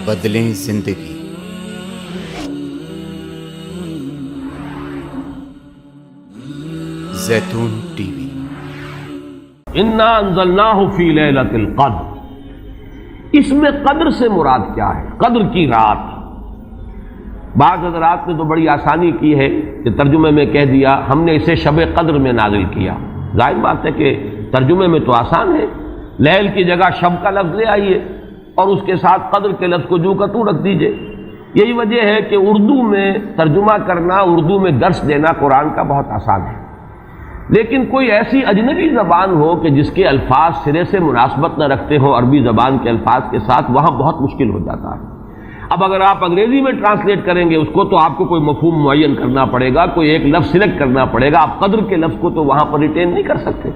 بدلیں زندگی۔ زیتون ٹی وی۔ انا انزلناہ فی لیلۃ القدر، اس میں قدر سے مراد کیا ہے؟ قدر کی رات۔ بعض حضرات نے تو بڑی آسانی کی ہے کہ ترجمے میں کہہ دیا ہم نے اسے شب قدر میں نازل کیا۔ ظاہر بات ہے کہ ترجمے میں تو آسان ہے، لیل کی جگہ شب کا لفظ لے آئیے اور اس کے ساتھ قدر کے لفظ کو جو کا تو رکھ دیجئے۔ یہی وجہ ہے کہ اردو میں ترجمہ کرنا، اردو میں درس دینا قرآن کا بہت آسان ہے، لیکن کوئی ایسی اجنبی زبان ہو کہ جس کے الفاظ سرے سے مناسبت نہ رکھتے ہوں عربی زبان کے الفاظ کے ساتھ، وہاں بہت مشکل ہو جاتا ہے۔ اب اگر آپ انگریزی میں ٹرانسلیٹ کریں گے اس کو تو آپ کو کوئی مفہوم معین کرنا پڑے گا، کوئی ایک لفظ سلیکٹ کرنا پڑے گا۔ آپ قدر کے لفظ کو تو وہاں پر ریٹین نہیں کر سکتے،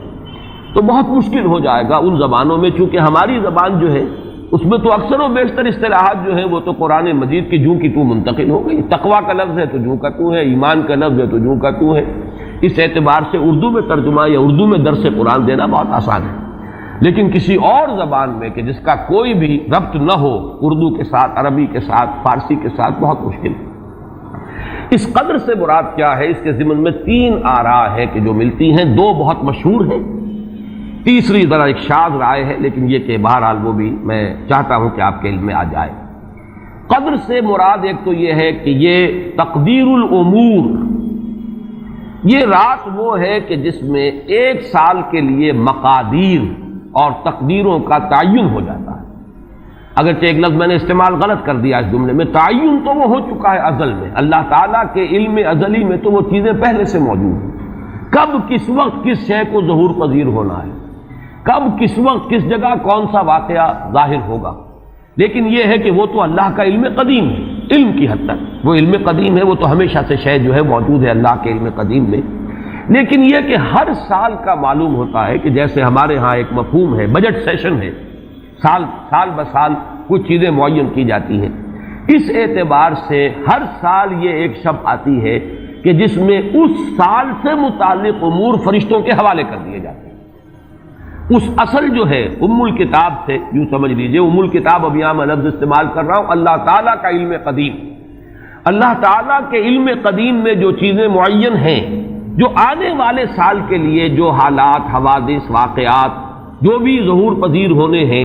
تو بہت مشکل ہو جائے گا ان زبانوں میں، چونکہ ہماری زبان جو ہے اس میں تو اکثر و بیشتر اصطلاحات جو ہیں وہ تو قرآن مجید کی جوں کی تو منتقل ہو گئی۔ تقویٰ کا لفظ ہے تو جوں کا تو ہے، ایمان کا لفظ ہے تو جوں کا تو ہے۔ اس اعتبار سے اردو میں ترجمہ یا اردو میں درس قرآن دینا بہت آسان ہے، لیکن کسی اور زبان میں کہ جس کا کوئی بھی ربط نہ ہو اردو کے ساتھ، عربی کے ساتھ، فارسی کے ساتھ، بہت مشکل ہے۔ اس قدر سے مراد کیا ہے؟ اس کے ضمن میں تین آراء ہے کہ جو ملتی ہیں، دو بہت مشہور ہیں، تیسری ذرا ایک شاذ رائے ہے، لیکن یہ کہ بہرحال وہ بھی میں چاہتا ہوں کہ آپ کے علم میں آ جائے۔ قدر سے مراد ایک تو یہ ہے کہ یہ تقدیر الامور، یہ رات وہ ہے کہ جس میں ایک سال کے لیے مقادیر اور تقدیروں کا تعین ہو جاتا ہے۔ اگرچہ ایک لفظ میں نے استعمال غلط کر دیا اس جملے میں، تعین تو وہ ہو چکا ہے ازل میں، اللہ تعالیٰ کے علم ازلی میں تو وہ چیزیں پہلے سے موجود ہیں۔ کب کس وقت کس شے کو ظہور پذیر ہونا ہے، کب کس وقت کس جگہ کون سا واقعہ ظاہر ہوگا، لیکن یہ ہے کہ وہ تو اللہ کا علم قدیم ہے، علم کی حد تک وہ علم قدیم ہے، وہ تو ہمیشہ سے شے جو ہے موجود ہے اللہ کے علم قدیم میں۔ لیکن یہ کہ ہر سال کا معلوم ہوتا ہے کہ جیسے ہمارے ہاں ایک مفہوم ہے بجٹ سیشن ہے، سال بسال کچھ چیزیں معین کی جاتی ہیں، اس اعتبار سے ہر سال یہ ایک شب آتی ہے کہ جس میں اس سال سے متعلق امور فرشتوں کے حوالے کر دیے جاتے ہیں۔ اس اصل جو ہے ام الکتاب سے یوں سمجھ لیجئے، ام الکتاب اب یہاں میں لفظ استعمال کر رہا ہوں، اللہ تعالیٰ کا علم قدیم، اللہ تعالیٰ کے علم قدیم میں جو چیزیں معین ہیں، جو آنے والے سال کے لیے جو حالات، حوادث، واقعات جو بھی ظہور پذیر ہونے ہیں،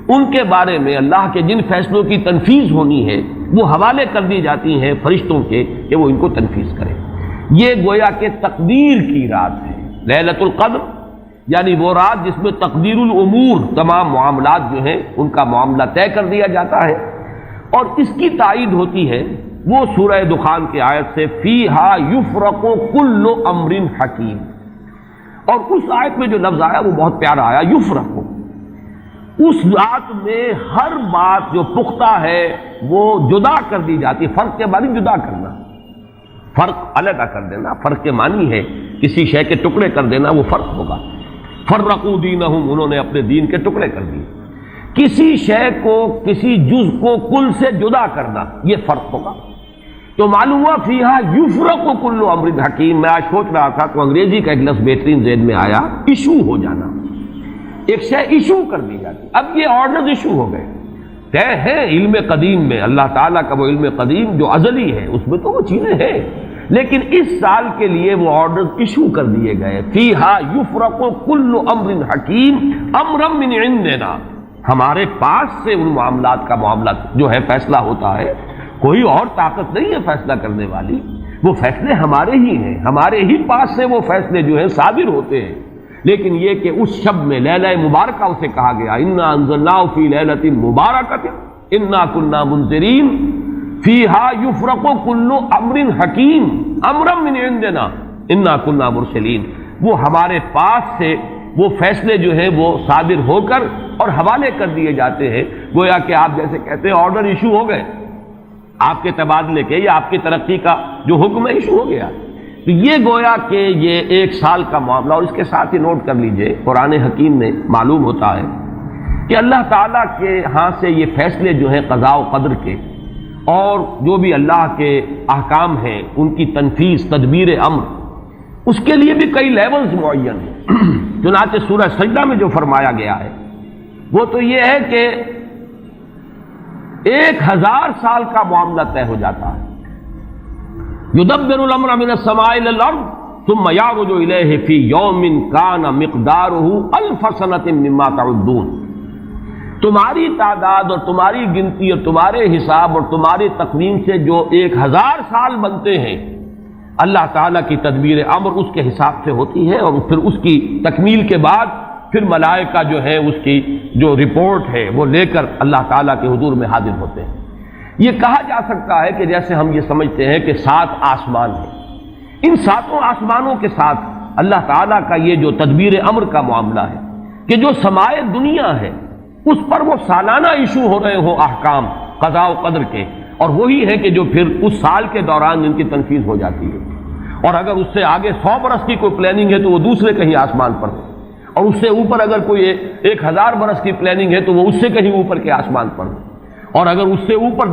ان کے بارے میں اللہ کے جن فیصلوں کی تنفیذ ہونی ہے وہ حوالے کر دی جاتی ہیں فرشتوں کے کہ وہ ان کو تنفیذ کریں۔ یہ گویا کہ تقدیر کی رات ہے لیلۃ القدر، یعنی وہ رات جس میں تقدیر الامور، تمام معاملات جو ہیں ان کا معاملہ طے کر دیا جاتا ہے، اور اس کی تائید ہوتی ہے وہ سورہ دخان کی آیت سے فیہا یفرق کل امر حکیم، اور اس آیت میں جو لفظ آیا وہ بہت پیارا آیا، یفرق، اس رات میں ہر بات جو پختہ ہے وہ جدا کر دی جاتی ہے۔ فرق کے معنی جدا کرنا، فرق علیحدہ کر دینا، فرق کے معنی ہے کسی شے کے ٹکڑے کر دینا، وہ فرق ہوگا۔ فرقوا دینہم، انہوں نے اپنے دین کے ٹکڑے کر دیے۔ کسی شے کو، کسی جز کو کل سے جدا کرنا، یہ فرق ہوگا۔ تو معلوم ہوا فیہا یفرق کل امر حکیم۔ میں آج سوچ رہا تھا تو انگریزی کا ایک لفظ بہترین ذہن میں آیا، ایشو ہو جانا، ایک شے ایشو کر دی جاتی۔ اب یہ آرڈرز ایشو ہو گئے، طے ہیں علم قدیم میں، اللہ تعالیٰ کا وہ علم قدیم جو ازلی ہے اس میں تو وہ چیزیں ہیں، لیکن اس سال کے لیے وہ آرڈرز ایشو کر دیے گئے۔ فیہا یفرق کل امر حکیم امرا من عندنا، ہمارے پاس سے ان معاملات کا معاملہ جو ہے فیصلہ ہوتا ہے، کوئی اور طاقت نہیں ہے فیصلہ کرنے والی، وہ فیصلے ہمارے ہی ہیں، ہمارے ہی پاس سے وہ فیصلے جو ہیں صادر ہوتے ہیں۔ لیکن یہ کہ اس شب میں لیلہ مبارکہ اسے کہا گیا، انا انزلناہ فی لیلۃ مبارکۃ انا کنا منذرین فیہا یفرق کل امر حکیم امرا من عندنا انا کنا مرسلین، وہ ہمارے پاس سے وہ فیصلے جو ہیں وہ صادر ہو کر اور حوالے کر دیے جاتے ہیں، گویا کہ آپ جیسے کہتے ہیں آرڈر ایشو ہو گئے، آپ کے تبادلے کے یا آپ کی ترقی کا جو حکم ہے ایشو ہو گیا۔ تو یہ گویا کہ یہ ایک سال کا معاملہ، اور اس کے ساتھ ہی نوٹ کر لیجئے قرآن حکیم میں معلوم ہوتا ہے کہ اللہ تعالیٰ کے ہاں سے یہ فیصلے جو ہیں قضاء و قدر کے اور جو بھی اللہ کے احکام ہیں ان کی تنفیذ، تدبیر امر، اس کے لیے بھی کئی لیولز معین ہیں۔ چنانچہ سورہ سجدہ میں جو فرمایا گیا ہے وہ تو یہ ہے کہ 1000 سال کا معاملہ طے ہو جاتا ہے. یدبر الامر من السماء الى الارض ثم يعرج الیہ فی یوم کان مقدارہ 1000 سنۃ مما تعدون. تمہاری تعداد اور تمہاری گنتی اور تمہارے حساب اور تمہاری تقویم سے جو 1000 سال بنتے ہیں، اللہ تعالیٰ کی تدبیر امر اس کے حساب سے ہوتی ہے، اور پھر اس کی تکمیل کے بعد پھر ملائکہ جو ہے اس کی جو رپورٹ ہے وہ لے کر اللہ تعالیٰ کے حضور میں حاضر ہوتے ہیں. یہ کہا جا سکتا ہے کہ جیسے ہم یہ سمجھتے ہیں کہ 7 آسمان ہیں، ان 7 آسمانوں کے ساتھ اللہ تعالیٰ کا یہ جو تدبیر امر کا معاملہ ہے کہ جو سمائے دنیا ہے اس پر وہ سالانہ ایشو ہو رہے ہوں احکام قضاء و قدر کے، اور وہی ہے کہ جو پھر اس سال کے دوران ان کی تنفیذ ہو جاتی ہے. اور اگر اس سے آگے 100 برس کی کوئی پلاننگ ہے تو وہ دوسرے کہیں آسمان پر ہو، اور اس سے اوپر اگر کوئی 1000 برس کی پلاننگ ہے تو وہ اس سے کہیں اوپر کے آسمان پر ہو، اور اگر اس سے اوپر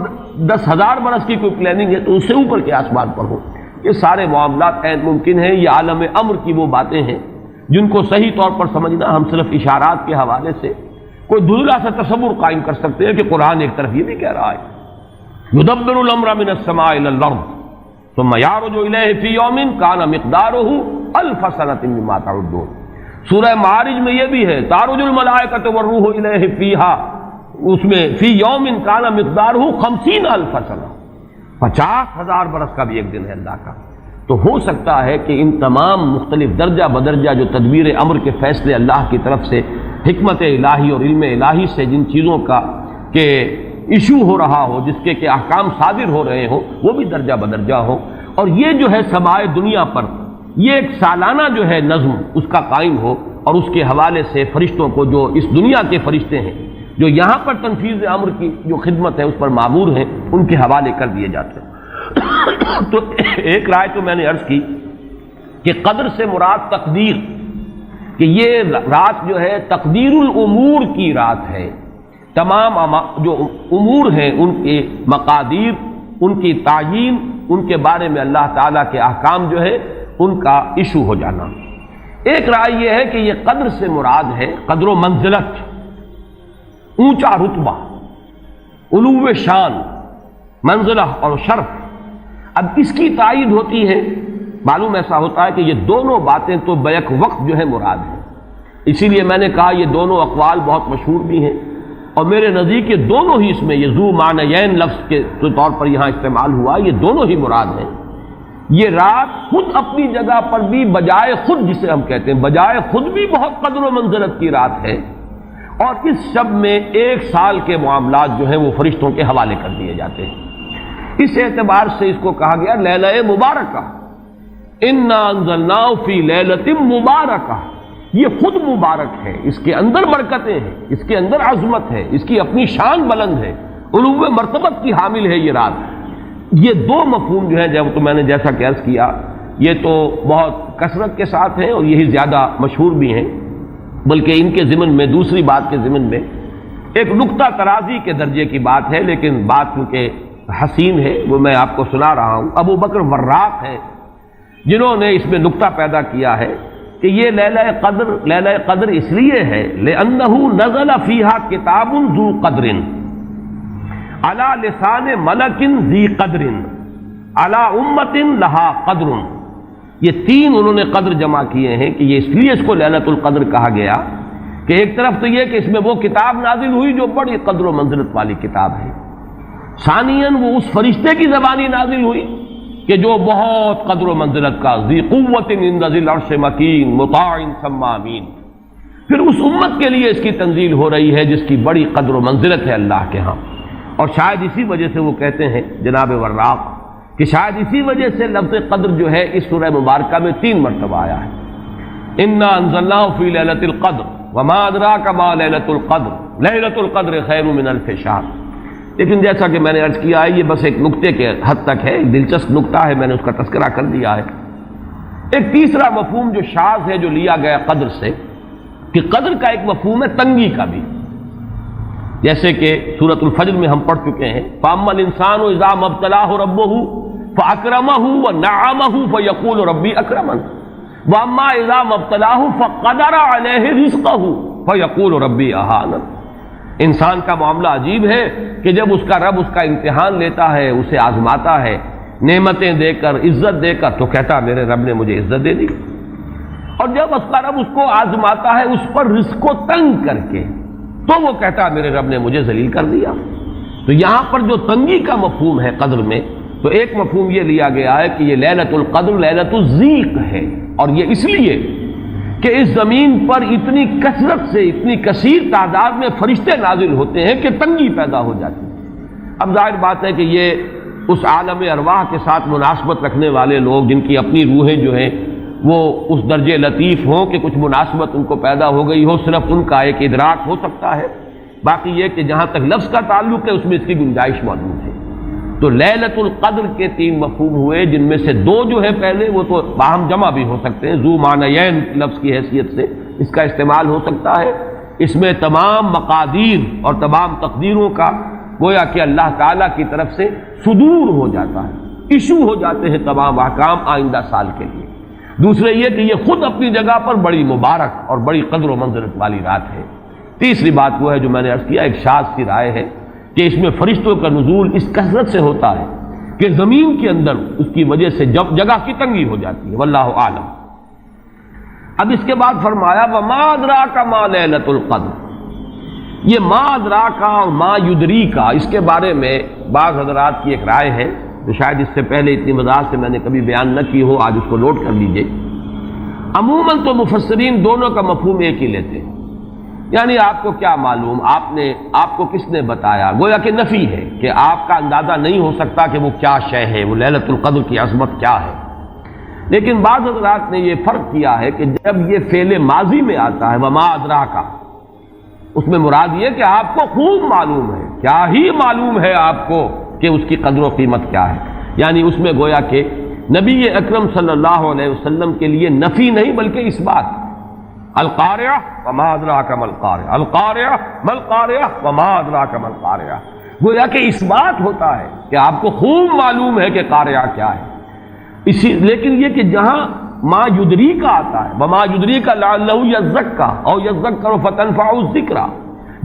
10,000 برس کی کوئی پلاننگ ہے تو اس سے اوپر کے آسمان پر ہو. یہ سارے معاملات عین ممکن ہیں. یہ عالم امر کی وہ باتیں ہیں جن کو صحیح طور پر سمجھنا ہم صرف اشارات کے حوالے سے کوئی دھندلا سا تصور قائم کر سکتے ہیں کہ قرآن ایک طرف یہ بھی کہہ رہا ہے یدبر الامر من السماء الى الارض ثم يعرج الیہ فی یوم کان مقدارہ 1000 سنۃ مما تعدون. سورہ معارج میں یہ بھی ہے تعرج الملائکۃ والروح الیہ فیہا، اس میں فی یوم کان مقدارہ 50,000 سنہ، 50,000 برس کا بھی ایک دن ہے اللہ کا. تو ہو سکتا ہے کہ ان تمام مختلف درجہ بدرجہ جو تدبیر امر کے فیصلے اللہ کی طرف سے حکمت الہی اور علم الہی سے جن چیزوں کا کہ ایشو ہو رہا ہو، جس کے کہ احکام صادر ہو رہے ہوں، وہ بھی درجہ بدرجہ ہو. اور یہ جو ہے سمائے دنیا پر یہ ایک سالانہ جو ہے نظم اس کا قائم ہو، اور اس کے حوالے سے فرشتوں کو جو اس دنیا کے فرشتے ہیں جو یہاں پر تنفیذ امر کی جو خدمت ہے اس پر معمور ہیں ان کے حوالے کر دیے جاتے ہیں. تو ایک رائے تو میں نے عرض کی کہ قدر سے مراد تقدیر، کہ یہ رات جو ہے تقدیر الامور کی رات ہے. تمام جو امور ہیں ان کے مقادیر، ان کی تعیین، ان کے بارے میں اللہ تعالیٰ کے احکام جو ہے ان کا ایشو ہو جانا. ایک رائے یہ ہے کہ یہ قدر سے مراد ہے قدر و منزلت، اونچا رتبہ، علو شان، منزلہ اور شرف. اب اس کی تائید ہوتی ہے، معلوم ایسا ہوتا ہے کہ یہ دونوں باتیں تو بیک وقت جو ہے مراد ہیں. اسی لیے میں نے کہا یہ دونوں اقوال بہت مشہور بھی ہیں، اور میرے نزدیک یہ دونوں ہی اس میں یہ ذو معنیین لفظ کے طور پر یہاں استعمال ہوا، یہ دونوں ہی مراد ہیں. یہ رات خود اپنی جگہ پر بھی بجائے خود، جسے ہم کہتے ہیں بجائے خود بھی بہت قدر و منزلت کی رات ہے، اور اس شب میں 1 سال کے معاملات جو ہیں وہ فرشتوں کے حوالے کر دیے جاتے ہیں. اس اعتبار سے اس کو کہا گیا لیلہ مبارکہ، انا انزلناہ فی لیلۃ مبارکہ. یہ خود مبارک ہے، اس کے اندر برکتیں ہیں، اس کے اندر عظمت ہے، اس کی اپنی شان بلند ہے، علو مرتبت کی حامل ہے یہ رات. یہ دو مفہوم جو ہے جب تو میں نے جیسا کہ عرض کیا یہ تو بہت کثرت کے ساتھ ہیں اور یہی زیادہ مشہور بھی ہیں، بلکہ ان کے ضمن میں دوسری بات کے ضمن میں ایک نقطہ ترازی کے درجے کی بات ہے، لیکن بات کیونکہ حسین ہے وہ میں آپ کو سنا رہا ہوں. ابو بکر وراق ہے جنہوں نے اس میں نقطہ پیدا کیا ہے کہ یہ لیلہ قدر اس لیے ہے لأنہ نزل فیہا کتاب ذو قدر علی لسان ملک ذی قدر علی امت لہا قدر. یہ 3 انہوں نے قدر جمع کیے ہیں کہ یہ اس لیے اس کو لیلۃ القدر کہا گیا کہ ایک طرف تو یہ کہ اس میں وہ کتاب نازل ہوئی جو بڑی قدر و منزلت والی کتاب ہے، ثانیاً وہ اس فرشتے کی زبانی نازل ہوئی کہ جو بہت قدر و منزلت کا ذی قوت عند ذی العرش مکین مطاع ثم امین. پھر اس امت کے لیے اس کی تنزیل ہو رہی ہے جس کی بڑی قدر و منزلت ہے اللہ کے ہاں. اور شاید اسی وجہ سے وہ کہتے ہیں جناب وراق کہ شاید اسی وجہ سے لفظ قدر جو ہے اس سورہ مبارکہ میں 3 مرتبہ آیا ہے. انا انزلناہ فی لیلۃ القدر وما ادراک ما لیلۃ القدر لیلۃ القدر خیر من الف شہر. لیکن جیسا کہ میں نے عرض کیا ہے یہ بس ایک نقطے کے حد تک ہے، ایک دلچسپ نقطہ ہے، میں نے اس کا تذکرہ کر دیا ہے. ایک تیسرا مفہوم جو شاذ ہے جو لیا گیا قدر سے کہ قدر کا ایک مفہوم ہے تنگی کا بھی، جیسے کہ سورۃ الفجر میں ہم پڑھ چکے ہیں فَأَمَّا الْإِنسَانُ إِذَا مَا ابْتَلَاهُ رَبُّهُ فَأَكْرَمَهُ وَنَعَّمَهُ فَيَقُولُ رَبِّي أَكْرَمَنِ وَأَمَّا إِذَا مَا ابْتَلَاهُ فَقَدَرَ عَلَيْهِ رِزْقَهُ فَيَقُولُ رَبِّي أَهَانَنِ. انسان کا معاملہ عجیب ہے کہ جب اس کا رب اس کا امتحان لیتا ہے، اسے آزماتا ہے نعمتیں دے کر، عزت دے کر، تو کہتا میرے رب نے مجھے عزت دے دی، اور جب اس کا رب اس کو آزماتا ہے اس پر رزق کو تنگ کر کے، تو وہ کہتا میرے رب نے مجھے ذلیل کر دیا۔ تو یہاں پر جو تنگی کا مفہوم ہے قدر میں، تو ایک مفہوم یہ لیا گیا ہے کہ یہ لیلۃ القدر لیلۃ الضیق ہے، اور یہ اس لیے کہ اس زمین پر اتنی کثرت سے، اتنی کثیر تعداد میں فرشتے نازل ہوتے ہیں کہ تنگی پیدا ہو جاتی ہے۔ اب ظاہر بات ہے کہ یہ اس عالم ارواح کے ساتھ مناسبت رکھنے والے لوگ، جن کی اپنی روحیں جو ہیں وہ اس درجے لطیف ہوں کہ کچھ مناسبت ان کو پیدا ہو گئی ہو، صرف ان کا ایک ادراک ہو سکتا ہے، باقی یہ کہ جہاں تک لفظ کا تعلق ہے اس میں اس کی گنجائش موجود ہے۔ تو لیلۃ القدر کے 3 مفہوم ہوئے، جن میں سے 2 جو ہے پہلے وہ تو باہم جمع بھی ہو سکتے ہیں، ذو معنیین لفظ کی حیثیت سے اس کا استعمال ہو سکتا ہے۔ اس میں تمام مقادیر اور تمام تقدیروں کا گویا کہ اللہ تعالیٰ کی طرف سے صدور ہو جاتا ہے، ایشو ہو جاتے ہیں تمام احکام آئندہ سال کے لیے۔ دوسرے یہ کہ یہ خود اپنی جگہ پر بڑی مبارک اور بڑی قدر و منزلت والی رات ہے۔ تیسری بات وہ ہے جو میں نے عرض کیا، ایک شاذ سی رائے ہے کہ اس میں فرشتوں کا نزول اس کثرت سے ہوتا ہے کہ زمین کے اندر اس کی وجہ سے جگہ کی تنگی ہو جاتی ہے، واللہ عالم۔ اب اس کے بعد فرمایا وما ادراک ما لیلۃ القدر۔ یہ ما ادراک اور ما یدریک، اس کے بارے میں بعض حضرات کی ایک رائے ہے جو شاید اس سے پہلے اتنی وضاحت سے میں نے کبھی بیان نہ کی ہو، آج اس کو نوٹ کر لیجئے۔ عموماً تو مفسرین دونوں کا مفہوم ایک ہی لیتے ہیں، یعنی آپ کو کیا معلوم، آپ کو کس نے بتایا، گویا کہ نفی ہے کہ آپ کا اندازہ نہیں ہو سکتا کہ وہ کیا شے ہے، وہ لیلۃ القدر کی عظمت کیا ہے۔ لیکن بعض حضرات نے یہ فرق کیا ہے کہ جب یہ فعل ماضی میں آتا ہے وما ادراک، اس میں مراد یہ کہ آپ کو خوب معلوم ہے، کیا ہی معلوم ہے آپ کو کہ اس کی قدر و قیمت کیا ہے، یعنی اس میں گویا کہ نبی اکرم صلی اللہ علیہ وسلم کے لیے نفی نہیں بلکہ اس بات، القارعہ وما ادراک ما القارعہ، القارعہ ما القارعہ وما ادراک ما القارعہ، گویا کہ اس بات ہوتا ہے کہ آپ کو خوب معلوم ہے کہ قارعہ کیا ہے۔ لیکن یہ کہ جہاں ما یدریک آتا ہے، وما یدریک لعلہ یزکا او یذکر فتنفع الذکریٰ،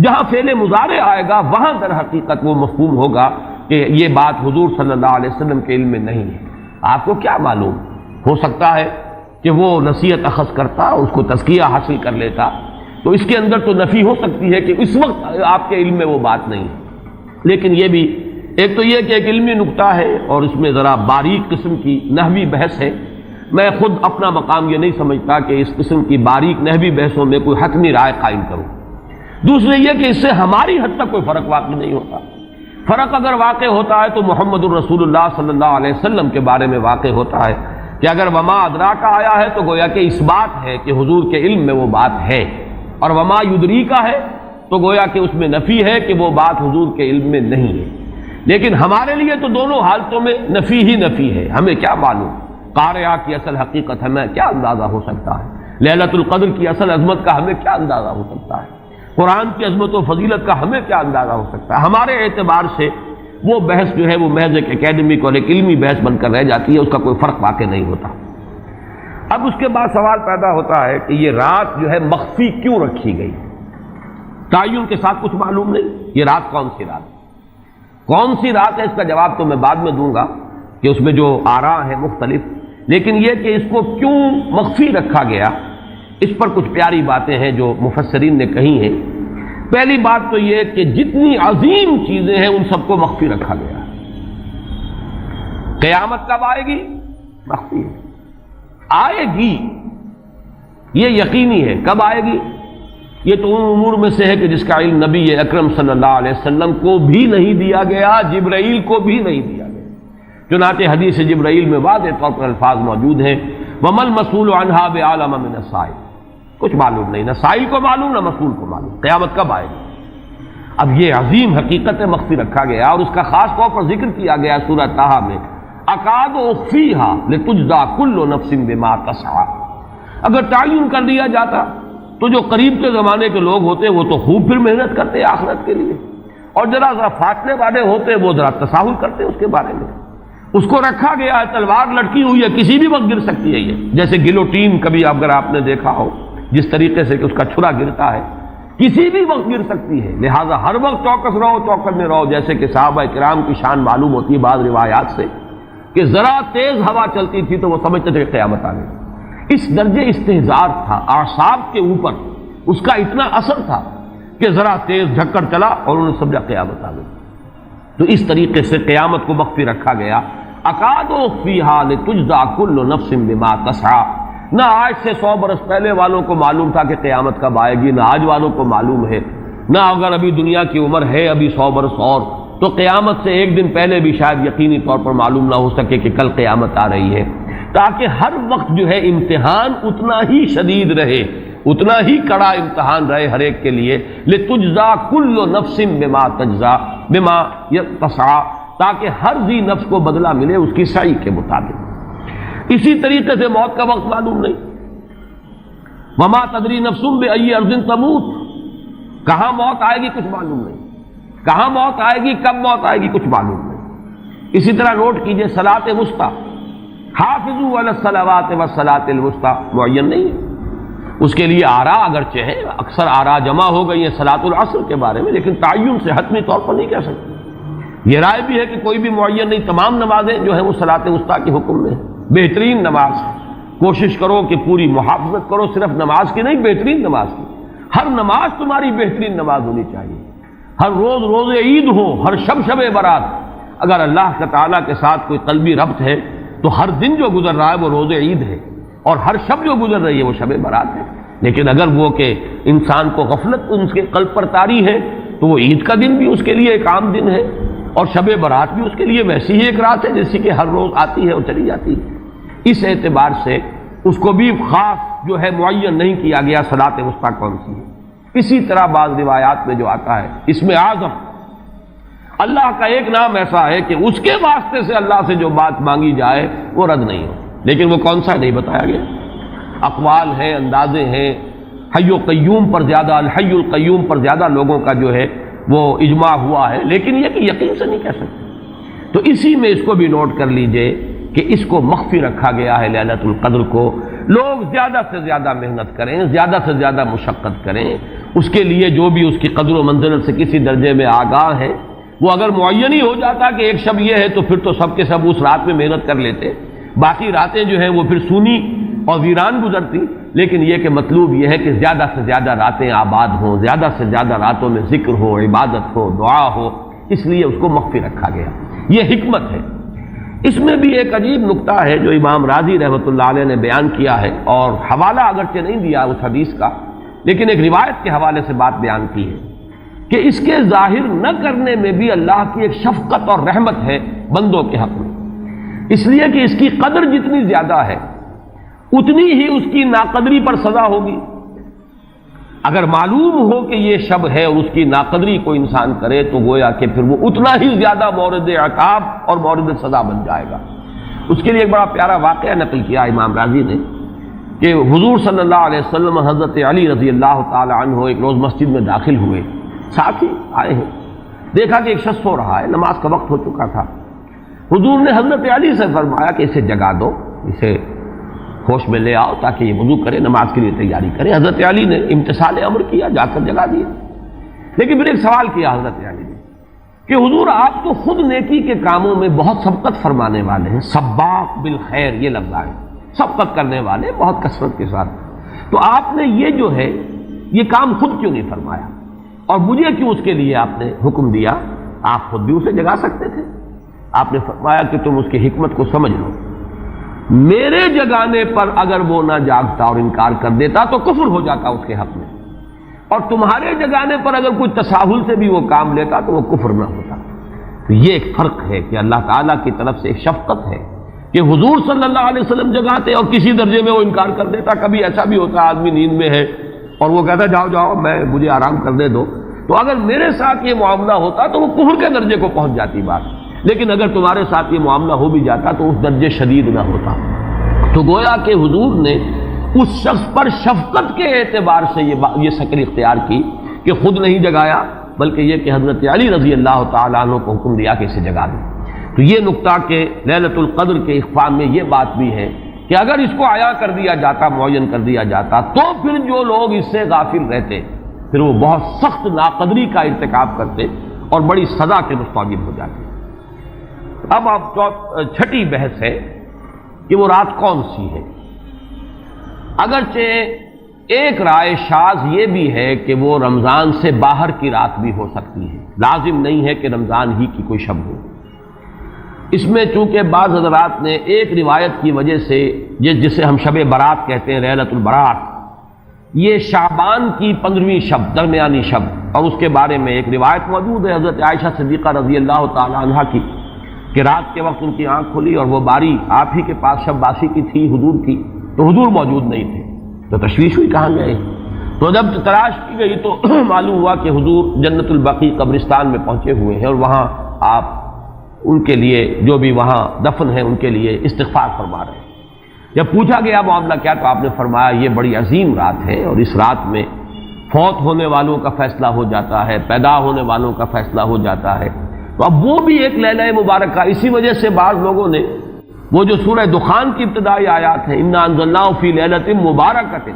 جہاں فعل مضارع آئے گا وہاں در حقیقت وہ مفہوم ہوگا کہ یہ بات حضور صلی اللہ علیہ وسلم کے علم میں نہیں ہے۔ آپ کو کیا معلوم، ہو سکتا ہے کہ وہ نصیحت اخذ کرتا، اس کو تزکیہ حاصل کر لیتا، تو اس کے اندر تو نفی ہو سکتی ہے کہ اس وقت آپ کے علم میں وہ بات نہیں ہے۔ لیکن یہ بھی ایک تو یہ کہ ایک علمی نکتہ ہے اور اس میں ذرا باریک قسم کی نحوی بحث ہے، میں خود اپنا مقام یہ نہیں سمجھتا کہ اس قسم کی باریک نحوی بحثوں میں کوئی حتمی رائے قائم کروں۔ دوسرے یہ کہ اس سے ہماری حد تک کوئی فرق واقع نہیں ہوتا، فرق اگر واقع ہوتا ہے تو محمد الرسول اللہ صلی اللہ علیہ وسلم کے بارے میں واقع ہوتا ہے کہ اگر وما ادراک آیا ہے تو گویا کہ اس بات ہے کہ حضور کے علم میں وہ بات ہے، اور وما یدریک ہے تو گویا کہ اس میں نفی ہے کہ وہ بات حضور کے علم میں نہیں ہے۔ لیکن ہمارے لیے تو دونوں حالتوں میں نفی ہی نفی ہے، ہمیں کیا معلوم قارعہ کی اصل حقیقت، ہمیں کیا اندازہ ہو سکتا ہے لیلۃ القدر کی اصل عظمت کا، ہمیں کیا اندازہ ہو سکتا ہے قرآن کی عظمت و فضیلت کا، ہمیں کیا اندازہ ہو سکتا ہے۔ ہمارے اعتبار سے وہ بحث جو ہے وہ محض ایک اکیڈمک اور ایک علمی بحث بن کر رہ جاتی ہے، اس کا کوئی فرق واقع نہیں ہوتا۔ اب اس کے بعد سوال پیدا ہوتا ہے کہ یہ رات جو ہے مخفی کیوں رکھی گئی، تعین کے ساتھ کچھ معلوم نہیں، یہ رات کون سی رات ہے، اس کا جواب تو میں بعد میں دوں گا کہ اس میں جو آراء ہیں مختلف، لیکن یہ کہ اس کو کیوں مخفی رکھا گیا، اس پر کچھ پیاری باتیں ہیں جو مفسرین نے کہی ہیں۔ پہلی بات تو یہ کہ جتنی عظیم چیزیں ہیں ان سب کو مخفی رکھا گیا۔ قیامت کب آئے گی، مخفی ہے، آئے گی یہ یقینی ہے، کب آئے گی یہ تو ان امور میں سے ہے کہ جس کا علم نبی اکرم صلی اللہ علیہ وسلم کو بھی نہیں دیا گیا، جبرائیل کو بھی نہیں دیا گیا۔ چنانچہ حدیث جبرائیل میں واضح طور پر الفاظ موجود ہیں وَمَا الْمَسْئُولُ عَنْهَا بِأَعْلَمَ مِنَ السَّائِلِ، کچھ معلوم نہیں، نہ سائل کو معلوم نہ مسئول کو معلوم قیامت کب آئے گی۔ اب یہ عظیم حقیقت مخفی رکھا گیا اور اس کا خاص طور پر ذکر کیا گیا سورہ طٰہٰ میں، اکاد اخفیھا لتجزی کل نفس بما تسعی۔ اگر تعین کر دیا جاتا تو جو قریب کے زمانے کے لوگ ہوتے وہ تو خوب پھر محنت کرتے آخرت کے لیے، اور ذرا فاصلے والے ہوتے وہ ذرا تساہل کرتے اس کے بارے میں۔ اس کو رکھا گیا ہے، تلوار لٹکی ہوئی ہے، کسی بھی وقت گر سکتی ہے، یہ جیسے گلوٹین کبھی اگر آپ نے دیکھا ہو جس طریقے سے کہ اس کا چھرا گرتا ہے، کسی بھی وقت گر سکتی ہے، لہذا ہر وقت چوکس رہو، چوکس میں رہو، جیسے کہ صحابہ کرام کی شان معلوم ہوتی ہے بعض روایات سے کہ ذرا تیز ہوا چلتی تھی تو وہ سمجھتے تھے کہ قیامت آ گئی۔ اس درجے استحضار تھا اعصاب کے اوپر، اس کا اتنا اثر تھا کہ ذرا تیز جھکڑ چلا اور انہوں نے سمجھا قیامت آ گئی۔ تو اس طریقے سے قیامت کو مخفی رکھا گیا۔ اکاد فیہا لتجزا کل نفس بما تسعی، نہ آج سے 100 برس پہلے والوں کو معلوم تھا کہ قیامت کب آئے گی، نہ آج والوں کو معلوم ہے، نہ اگر ابھی دنیا کی عمر ہے ابھی 100 برس اور تو قیامت سے ایک دن پہلے بھی شاید یقینی طور پر معلوم نہ ہو سکے کہ کل قیامت آ رہی ہے، تاکہ ہر وقت جو ہے امتحان اتنا ہی شدید رہے، اتنا ہی کڑا امتحان رہے ہر ایک کے لیے۔ لتجزا کل نفس بما تجزا بما تسعی، تاکہ ہر ذی نفس کو بدلہ ملے اس کی سعی کے مطابق۔ اسی طریقے سے موت کا وقت معلوم نہیں، وما تدری نفس بأی ارض تموت، کہاں موت آئے گی کچھ معلوم نہیں، کہاں موت آئے گی، کب موت آئے گی کچھ معلوم نہیں۔ اسی طرح نوٹ کیجئے صلاۃ وسطیٰ، حافظوا علی الصلوات والصلاۃ الوسطیٰ معین نہیں ہے، اس کے لیے آراء اگرچہ ہے، اکثر آراء جمع ہو گئی ہیں صلاۃ العصر کے بارے میں، لیکن تعین سے حتمی طور پر نہیں کہہ سکتے۔ یہ رائے بھی ہے کہ کوئی بھی معین نہیں، تمام نمازیں جو ہیں وہ صلاۃ وسطیٰ کے حکم میں ہیں۔ بہترین نماز، کوشش کرو کہ پوری محافظت کرو، صرف نماز کی نہیں، بہترین نماز کی، ہر نماز تمہاری بہترین نماز ہونی چاہیے، ہر روز روز عید ہو، ہر شب شب برات۔ اگر اللہ تعالیٰ کے ساتھ کوئی قلبی ربط ہے تو ہر دن جو گزر رہا ہے وہ روز عید ہے، اور ہر شب جو گزر رہی ہے وہ شب برات ہے۔ لیکن اگر وہ کہ انسان کو غفلت اس کے قلب پر طاری ہے تو وہ عید کا دن بھی اس کے لیے ایک عام دن ہے، اور شب برات بھی اس کے لیے ویسی ہی ایک رات ہے جیسی کہ ہر روز آتی ہے اور چلی جاتی ہے۔ اس اعتبار سے اس کو بھی خاص جو ہے معین نہیں کیا گیا صلاۃ وسطیٰ کون سی ہے۔ اسی طرح بعض روایات میں جو آتا ہے اسم اعظم، اللہ کا ایک نام ایسا ہے کہ اس کے واسطے سے اللہ سے جو بات مانگی جائے وہ رد نہیں ہو، لیکن وہ کون سا نہیں بتایا گیا۔ اقوال ہیں، اندازے ہیں، حی و قیوم پر زیادہ، الحی القیوم پر زیادہ لوگوں کا جو ہے وہ اجماع ہوا ہے، لیکن یہ کہ یقین سے نہیں کہہ سکتے۔ تو اسی میں اس کو بھی نوٹ کر لیجئے کہ اس کو مخفی رکھا گیا ہے لیلۃ القدر کو۔ لوگ زیادہ سے زیادہ محنت کریں، زیادہ سے زیادہ مشقت کریں، اس کے لیے جو بھی اس کی قدر و منزلت سے کسی درجے میں آگاہ ہے، وہ اگر معین ہی ہو جاتا کہ ایک شب یہ ہے تو پھر تو سب کے سب اس رات میں محنت کر لیتے، باقی راتیں جو ہیں وہ پھر سونی اور ویران گزرتی۔ لیکن یہ کہ مطلوب یہ ہے کہ زیادہ سے زیادہ راتیں آباد ہوں، زیادہ سے زیادہ راتوں میں ذکر ہو، عبادت ہو، دعا ہو، اس لیے اس کو مخفی رکھا گیا، یہ حکمت ہے۔ اس میں بھی ایک عجیب نکتہ ہے جو امام راضی رحمۃ اللہ علیہ نے بیان کیا ہے، اور حوالہ اگرچہ نہیں دیا اس حدیث کا، لیکن ایک روایت کے حوالے سے بات بیان کی ہے کہ اس کے ظاہر نہ کرنے میں بھی اللہ کی ایک شفقت اور رحمت ہے بندوں کے حق میں، اس لیے کہ اس کی قدر جتنی زیادہ ہے اتنی ہی اس کی ناقدری پر سزا ہوگی۔ اگر معلوم ہو کہ یہ شب ہے اور اس کی ناقدری کوئی انسان کرے تو گویا کہ پھر وہ اتنا ہی زیادہ مورد عقاب اور مورد سزا بن جائے گا۔ اس کے لیے ایک بڑا پیارا واقعہ نقل کیا امام راضی نے کہ حضور صلی اللہ علیہ وسلم حضرت علی رضی اللہ تعالی عنہ ایک روز مسجد میں داخل ہوئے، ساتھ ہی آئے ہیں، دیکھا کہ ایک شخص سو رہا ہے، نماز کا وقت ہو چکا تھا۔ حضور نے حضرت علی سے فرمایا کہ اسے جگا دو، اسے ہوش میں لے آؤ تاکہ یہ وضو کرے، نماز کے لیے تیاری کرے۔ حضرت علی نے امتثال امر کیا، جا کر جگا دیا۔ لیکن پھر ایک سوال کیا حضرت علی نے کہ حضور آپ تو خود نیکی کے کاموں میں بہت سبقت فرمانے والے ہیں، سباق بالخیر یہ لفظ آئے، سبقت کرنے والے بہت کثرت کے ساتھ، تو آپ نے یہ جو ہے یہ کام خود کیوں نہیں فرمایا، اور مجھے کیوں اس کے لیے آپ نے حکم دیا؟ آپ خود بھی اسے جگا سکتے تھے۔ آپ نے فرمایا کہ تم اس کی حکمت کو سمجھ لو، میرے جگانے پر اگر وہ نہ جاگتا اور انکار کر دیتا تو کفر ہو جاتا اس کے حق میں، اور تمہارے جگانے پر اگر کوئی تساہل سے بھی وہ کام لیتا تو وہ کفر نہ ہوتا۔ تو یہ ایک فرق ہے کہ اللہ تعالیٰ کی طرف سے ایک شفقت ہے کہ حضور صلی اللہ علیہ وسلم جگاتے اور کسی درجے میں وہ انکار کر دیتا۔ کبھی ایسا بھی ہوتا آدمی نیند میں ہے اور وہ کہتا جاؤ جاؤ مجھے آرام کرنے دو، تو اگر میرے ساتھ یہ معاملہ ہوتا تو وہ کفر کے درجے کو پہنچ جاتی بات، لیکن اگر تمہارے ساتھ یہ معاملہ ہو بھی جاتا تو اس درجے شدید نہ ہوتا۔ تو گویا کہ حضور نے اس شخص پر شفقت کے اعتبار سے یہ شکل اختیار کی کہ خود نہیں جگایا، بلکہ یہ کہ حضرت علی رضی اللہ تعالیٰ عنہ کو حکم دیا کہ اسے جگا دیں۔ تو یہ نقطہ کہ لیلۃ القدر کے اخفاء میں یہ بات بھی ہے کہ اگر اس کو عیاں کر دیا جاتا، معین کر دیا جاتا، تو پھر جو لوگ اس سے غافل رہتے پھر وہ بہت سخت ناقدری کا ارتکاب کرتے اور بڑی سزا کے مستوجب ہو جاتے۔ اب آپ چھٹی بحث ہے کہ وہ رات کون سی ہے۔ اگرچہ ایک رائے شاذ یہ بھی ہے کہ وہ رمضان سے باہر کی رات بھی ہو سکتی ہے، لازم نہیں ہے کہ رمضان ہی کی کوئی شب ہو۔ اس میں چونکہ بعض حضرات نے ایک روایت کی وجہ سے جسے ہم شب برات کہتے ہیں، لیلۃ البرات، یہ شعبان کی 15ویں شب، درمیانی شب، اور اس کے بارے میں ایک روایت موجود ہے حضرت عائشہ صدیقہ رضی اللہ تعالی عنہا کی کہ رات کے وقت ان کی آنکھ کھلی اور وہ باری آپ ہی کے پاس شب باسی کی تھی، حضور کی، تو حضور موجود نہیں تھے، تو تشویش ہوئی کہاں گئے۔ تو جب تلاش کی گئی تو معلوم ہوا کہ حضور جنت البقیع قبرستان میں پہنچے ہوئے ہیں اور وہاں آپ ان کے لیے جو بھی وہاں دفن ہیں ان کے لیے استغفار فرما رہے ہیں۔ جب پوچھا گیا معاملہ کیا، تو آپ نے فرمایا یہ بڑی عظیم رات ہے اور اس رات میں فوت ہونے والوں کا فیصلہ ہو جاتا ہے، پیدا ہونے والوں کا فیصلہ ہو جاتا ہے۔ تو اب وہ بھی ایک لیلہ مبارکہ، اسی وجہ سے بعض لوگوں نے وہ جو سورہ دخان کی ابتدائی آیات ہیں انا انزلناہ فی لیلۃ مبارکۃ،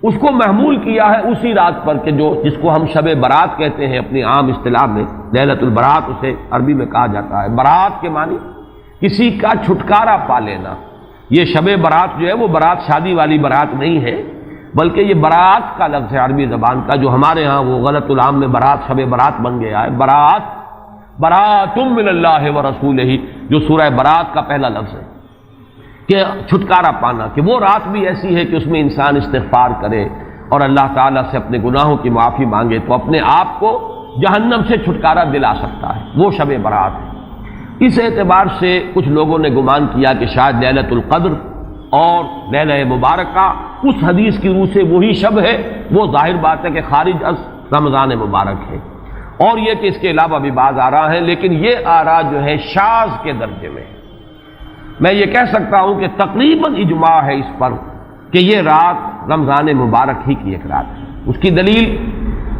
اس کو محمول کیا ہے اسی رات پر کہ جس کو ہم شب برات کہتے ہیں اپنی عام اصطلاح میں، لیلۃ البرات اسے عربی میں کہا جاتا ہے۔ برات کے معنی کسی کا چھٹکارا پا لینا۔ یہ شب برات جو ہے وہ برات شادی والی برات نہیں ہے، بلکہ یہ برات کا لفظ ہے عربی زبان کا، جو ہمارے ہاں وہ غلط العام میں برات شب برات بن گیا ہے۔ برات، برات من اللہ ورسولہ، جو سورہ برات کا پہلا لفظ ہے کہ چھٹکارا پانا، کہ وہ رات بھی ایسی ہے کہ اس میں انسان استغفار کرے اور اللہ تعالیٰ سے اپنے گناہوں کی معافی مانگے تو اپنے آپ کو جہنم سے چھٹکارا دلا سکتا ہے، وہ شب برات ہے۔ اس اعتبار سے کچھ لوگوں نے گمان کیا کہ شاید لیلۃ القدر اور لیلہ مبارکہ اس حدیث کی روح سے وہی شب ہے، وہ ظاہر بات ہے کہ خارج از رمضان مبارک ہے، اور یہ کہ اس کے علاوہ بھی بعض آراء ہیں، لیکن یہ آراء جو ہے شاذ کے درجے میں۔ میں یہ کہہ سکتا ہوں کہ تقریباً اجماع ہے اس پر کہ یہ رات رمضان مبارک ہی کی ایک رات ہے۔ اس کی دلیل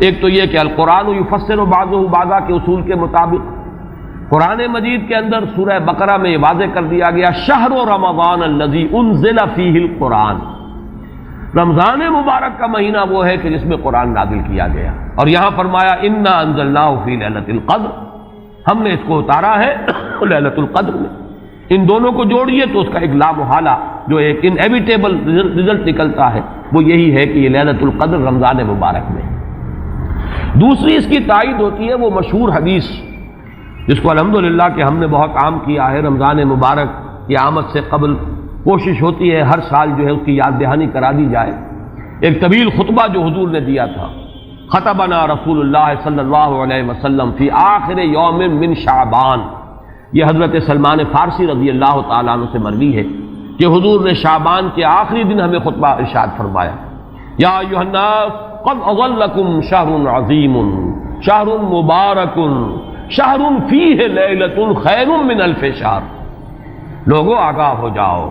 ایک تو یہ کہ القرآن یفسر بعضہ بعضا کے اصول کے مطابق قرآن مجید کے اندر سورہ بقرہ میں یہ واضح کر دیا گیا شہر رمضان الذی انزل فیہ القرآن، رمضان مبارک کا مہینہ وہ ہے کہ جس میں قرآن نازل کیا گیا، اور یہاں فرمایا انا انزلناہ فی لیلۃ القدر، ہم نے اس کو اتارا ہے لیلۃ القدر میں۔ ان دونوں کو جوڑیے تو اس کا ایک لا محالہ جو ایک انیویٹیبل رزلٹ نکلتا ہے وہ یہی ہے کہ یہ لیلۃ القدر رمضان مبارک میں۔ دوسری اس کی تائید ہوتی ہے وہ مشہور حدیث جس کو الحمدللہ کہ ہم نے بہت عام کیا ہے، رمضان مبارک کی آمد سے قبل کوشش ہوتی ہے ہر سال جو ہے اس کی یاد دہانی کرا دی جائے۔ ایک طویل خطبہ جو حضور نے دیا تھا، خطبنا رسول اللہ صلی اللہ علیہ وسلم فی آخر یوم من شعبان، یہ حضرت سلمان فارسی رضی اللہ تعالیٰ عنہ سے مروی ہے کہ حضور نے شعبان کے آخری دن ہمیں خطبہ ارشاد فرمایا، یا ایھا الناس قد اظلکم شہر عظیم شہر مبارک شہر فیہ لیلۃ خیر من الف شہر، لوگوں آگاہ ہو جاؤ،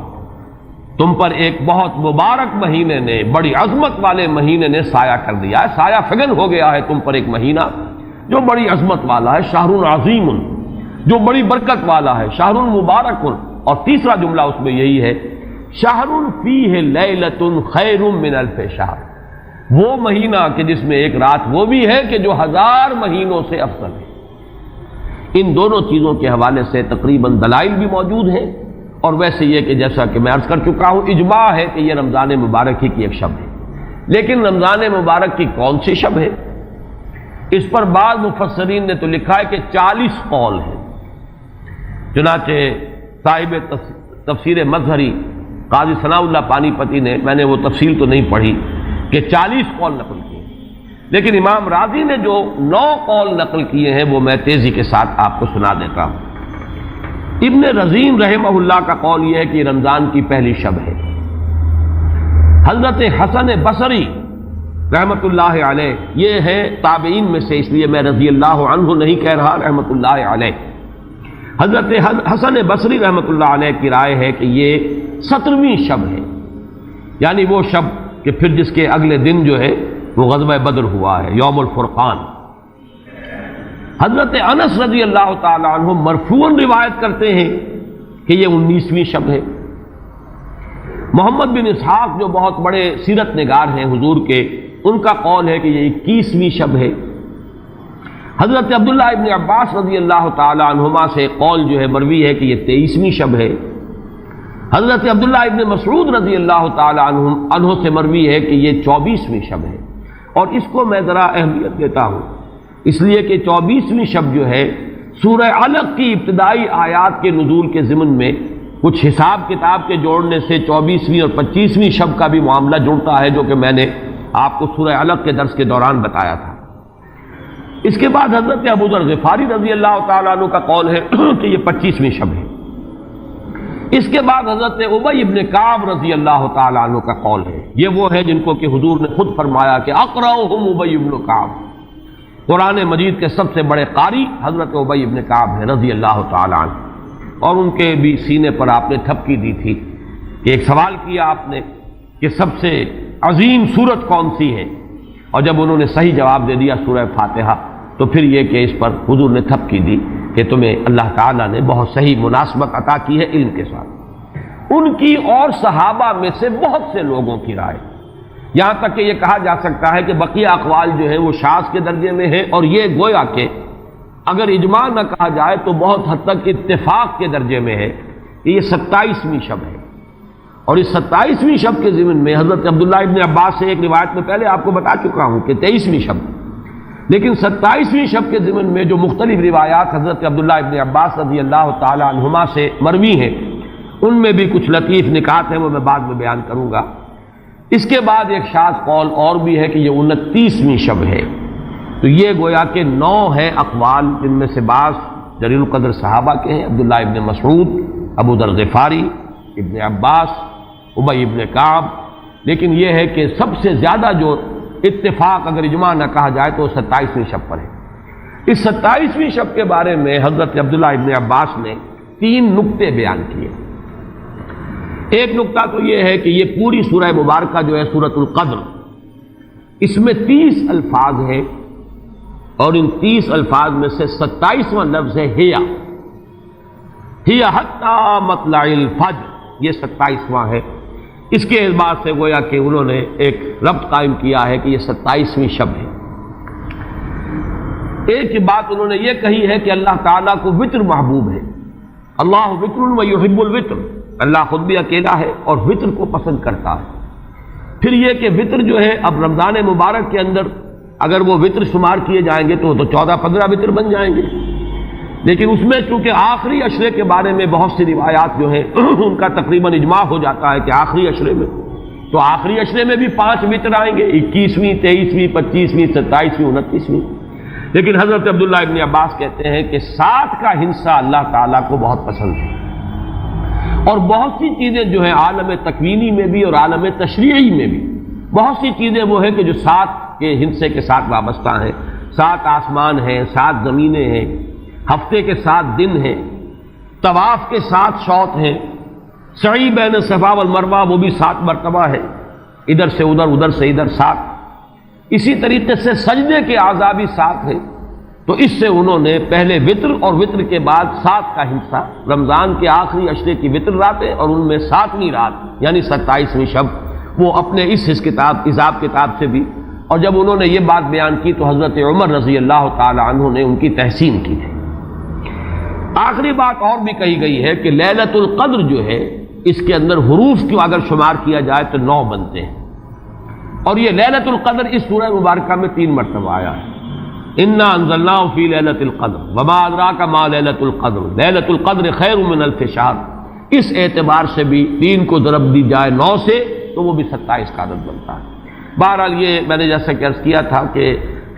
تم پر ایک بہت مبارک مہینے نے، بڑی عظمت والے مہینے نے سایہ کر دیا ہے، سایہ فگن ہو گیا ہے تم پر ایک مہینہ جو بڑی عظمت والا ہے، شہر عظیم جو بڑی برکت والا ہے، شہر مبارک، اور تیسرا جملہ اس میں یہی ہے شہر فیہ لیلۃ خیر من الف شہر، وہ مہینہ کہ جس میں ایک رات وہ بھی ہے کہ جو 1000 مہینوں سے افضل ہے۔ ان دونوں چیزوں کے حوالے سے تقریباً دلائل بھی موجود ہیں، اور ویسے یہ کہ جیسا کہ میں عرض کر چکا ہوں اجماع ہے کہ یہ رمضان مبارک ہی کی ایک شب ہے۔ لیکن رمضان مبارک کی کون سی شب ہے، اس پر بعض مفسرین نے تو لکھا ہے کہ 40 قول ہیں۔ چنانچہ صاحب تفسیر مظہری قاضی ثناء اللہ پانی پتی نے، میں نے وہ تفصیل تو نہیں پڑھی، کہ 40 قول نقل کیے، لیکن امام راضی نے جو 9 قول نقل کیے ہیں وہ میں تیزی کے ساتھ آپ کو سنا دیتا ہوں۔ ابن رزین رحمہ اللہ کا قول یہ ہے کہ رمضان کی پہلی شب ہے۔ حضرت حسن بصری رحمۃ اللہ علیہ یہ ہے تابعین میں سے، اس لیے میں رضی اللہ عنہ نہیں کہہ رہا، رحمۃ اللہ علیہ، حضرت حسن بصری رحمۃ اللہ علیہ کی رائے ہے کہ یہ 17ویں شب ہے، یعنی وہ شب کہ پھر جس کے اگلے دن جو ہے وہ غزوہ بدر ہوا ہے، یوم الفرقان۔ حضرت انس رضی اللہ تعالی عنہ مرفوعاً روایت کرتے ہیں کہ یہ 19ویں شب ہے۔ محمد بن اسحاق جو بہت بڑے سیرت نگار ہیں حضور کے، ان کا قول ہے کہ یہ 21ویں شب ہے۔ حضرت عبداللہ ابن عباس رضی اللہ تعالی عنہما سے قول جو ہے مروی ہے کہ یہ 23ویں شب ہے۔ حضرت عبداللہ ابن مسعود رضی اللہ تعالی عنہ سے مروی ہے کہ یہ 24ویں شب ہے، اور اس کو میں ذرا اہمیت دیتا ہوں اس لیے کہ 24ویں شب جو ہے سورہ علق کی ابتدائی آیات کے نزول کے ضمن میں کچھ حساب کتاب کے جوڑنے سے 24ویں اور 25ویں شب کا بھی معاملہ جڑتا ہے، جو کہ میں نے آپ کو سورہ علق کے درس کے دوران بتایا تھا۔ اس کے بعد حضرت ابو ذر غفاری رضی اللہ تعالیٰ عنہ کا قول ہے کہ یہ 25ویں شب ہے۔ اس کے بعد حضرت ابی ابن کعب رضی اللہ تعالیٰ عنہ کا قول ہے، یہ وہ ہے جن کو کہ حضور نے خود فرمایا کہ اقرأہم ابی ابن کعب، قرآن مجید کے سب سے بڑے قاری حضرت ابی ابن کعب ہیں رضی اللہ تعالیٰ عنہ، اور ان کے بھی سینے پر آپ نے تھپکی دی تھی کہ ایک سوال کیا آپ نے کہ سب سے عظیم سورت کون سی ہے، اور جب انہوں نے صحیح جواب دے دیا سورہ فاتحہ، تو پھر یہ کہ اس پر حضور نے تھپکی دی کہ تمہیں اللہ تعالیٰ نے بہت صحیح مناسبت عطا کی ہے علم کے ساتھ۔ ان کی اور صحابہ میں سے بہت سے لوگوں کی رائے، یہاں تک کہ یہ کہا جا سکتا ہے کہ بقیہ اقوال جو ہیں وہ شاذ کے درجے میں ہیں، اور یہ گویا کہ اگر اجماع نہ کہا جائے تو بہت حد تک اتفاق کے درجے میں ہے کہ یہ 27ویں شب ہے۔ اور اس 27ویں شب کے ضمن میں حضرت عبداللہ ابن عباس سے ایک روایت میں پہلے آپ کو بتا چکا ہوں کہ 23ویں شب، لیکن 27ویں شب کے ضمن میں جو مختلف روایات حضرت عبداللہ ابن عباس رضی اللہ تعالی عنہما سے مروی ہیں، ان میں بھی کچھ لطیف نکات ہیں، وہ میں بعد میں بیان کروں گا۔ اس کے بعد ایک شاذ قول اور بھی ہے کہ یہ 29ویں شب ہے۔ تو یہ گویا کہ 9 ہیں اقوال، جن میں سے بعض جلیل القدر صحابہ کے ہیں، عبداللہ ابن مسعود، ابو ذر غفاری، ابن عباس، ابی ابن کعب، لیکن یہ ہے کہ سب سے زیادہ جو اتفاق اگر اجماع نہ کہا جائے تو 27ویں شب پر ہے۔ اس 27ویں شب کے بارے میں حضرت عبداللہ ابن عباس نے 3 نکتے بیان کیے۔ ایک نکتہ تو یہ ہے کہ یہ پوری سورہ مبارکہ جو ہے سورۃ القدر، اس میں 30 الفاظ ہیں، اور ان 30 الفاظ میں سے 27واں لفظ ہے ہی حتی مطلع الفجر، یہ 27واں ہے۔ اس کے اعتبار سے گویا کہ انہوں نے ایک ربط قائم کیا ہے کہ یہ 27ویں شب ہے۔ ایک بات انہوں نے یہ کہی ہے کہ اللہ تعالیٰ کو وطر محبوب ہے، اللہ وطر و یحب الوطر، اللہ خود بھی اکیلا ہے اور وطر کو پسند کرتا ہے۔ پھر یہ کہ وطر جو ہے اب رمضان مبارک کے اندر اگر وہ وطر شمار کیے جائیں گے تو 14-15 وطر بن جائیں گے، لیکن اس میں چونکہ آخری عشرے کے بارے میں بہت سی روایات جو ہیں ان کا تقریباً اجماع ہو جاتا ہے کہ آخری عشرے میں، تو آخری عشرے میں بھی 5 وطر آئیں گے، 21ویں، 23ویں، 25ویں، 27ویں، 29ویں۔ لیکن حضرت عبداللہ ابن عباس کہتے ہیں کہ 7 کا ہندسہ اللہ تعالیٰ کو بہت پسند ہے، اور بہت سی چیزیں جو ہیں عالم تکوینی میں بھی اور عالم تشریعی میں بھی بہت سی چیزیں وہ ہیں کہ جو 7 کے ہندسے کے ساتھ وابستہ ہیں۔ 7 آسمان ہیں، 7 زمینیں ہیں، ہفتے کے 7 دن ہیں، طواف کے 7 شوط ہیں، سعی بین صفا والمروہ وہ بھی 7 مرتبہ ہے، ادھر سے ادھر، ادھر سے ادھر 7۔ اسی طریقے سے سجدے کے اعضاء بھی 7 ہیں، تو اس سے انہوں نے پہلے وطر اور وطر کے بعد 7 کا ہندسہ، رمضان کے آخری عشرے کی وطر راتیں اور ان میں 7ویں رات یعنی 27ویں شب، وہ اپنے اس حساب کتاب سے بھی، اور جب انہوں نے یہ بات بیان کی تو حضرت عمر رضی اللہ تعالی عنہ نے ان کی تحسین کی ہے۔ آخری بات اور بھی کہی گئی ہے کہ لیلۃ القدر جو ہے اس کے اندر حروف کو اگر شمار کیا جائے تو 9 بنتے ہیں، اور یہ لیلۃ القدر اس سورہ مبارکہ میں 3 مرتبہ آیا ہے۔ انا انزلناہ فی لیلۃ القدر وما ادراک ما لیلۃ القدر لیلۃ القدر خیر من الف شہر، اس اعتبار سے بھی 3 کو ضرب دی جائے 9 سے تو وہ بھی 27 کا عدد بنتا ہے۔ بہرحال یہ میں نے جیسا کہ عرض کیا تھا کہ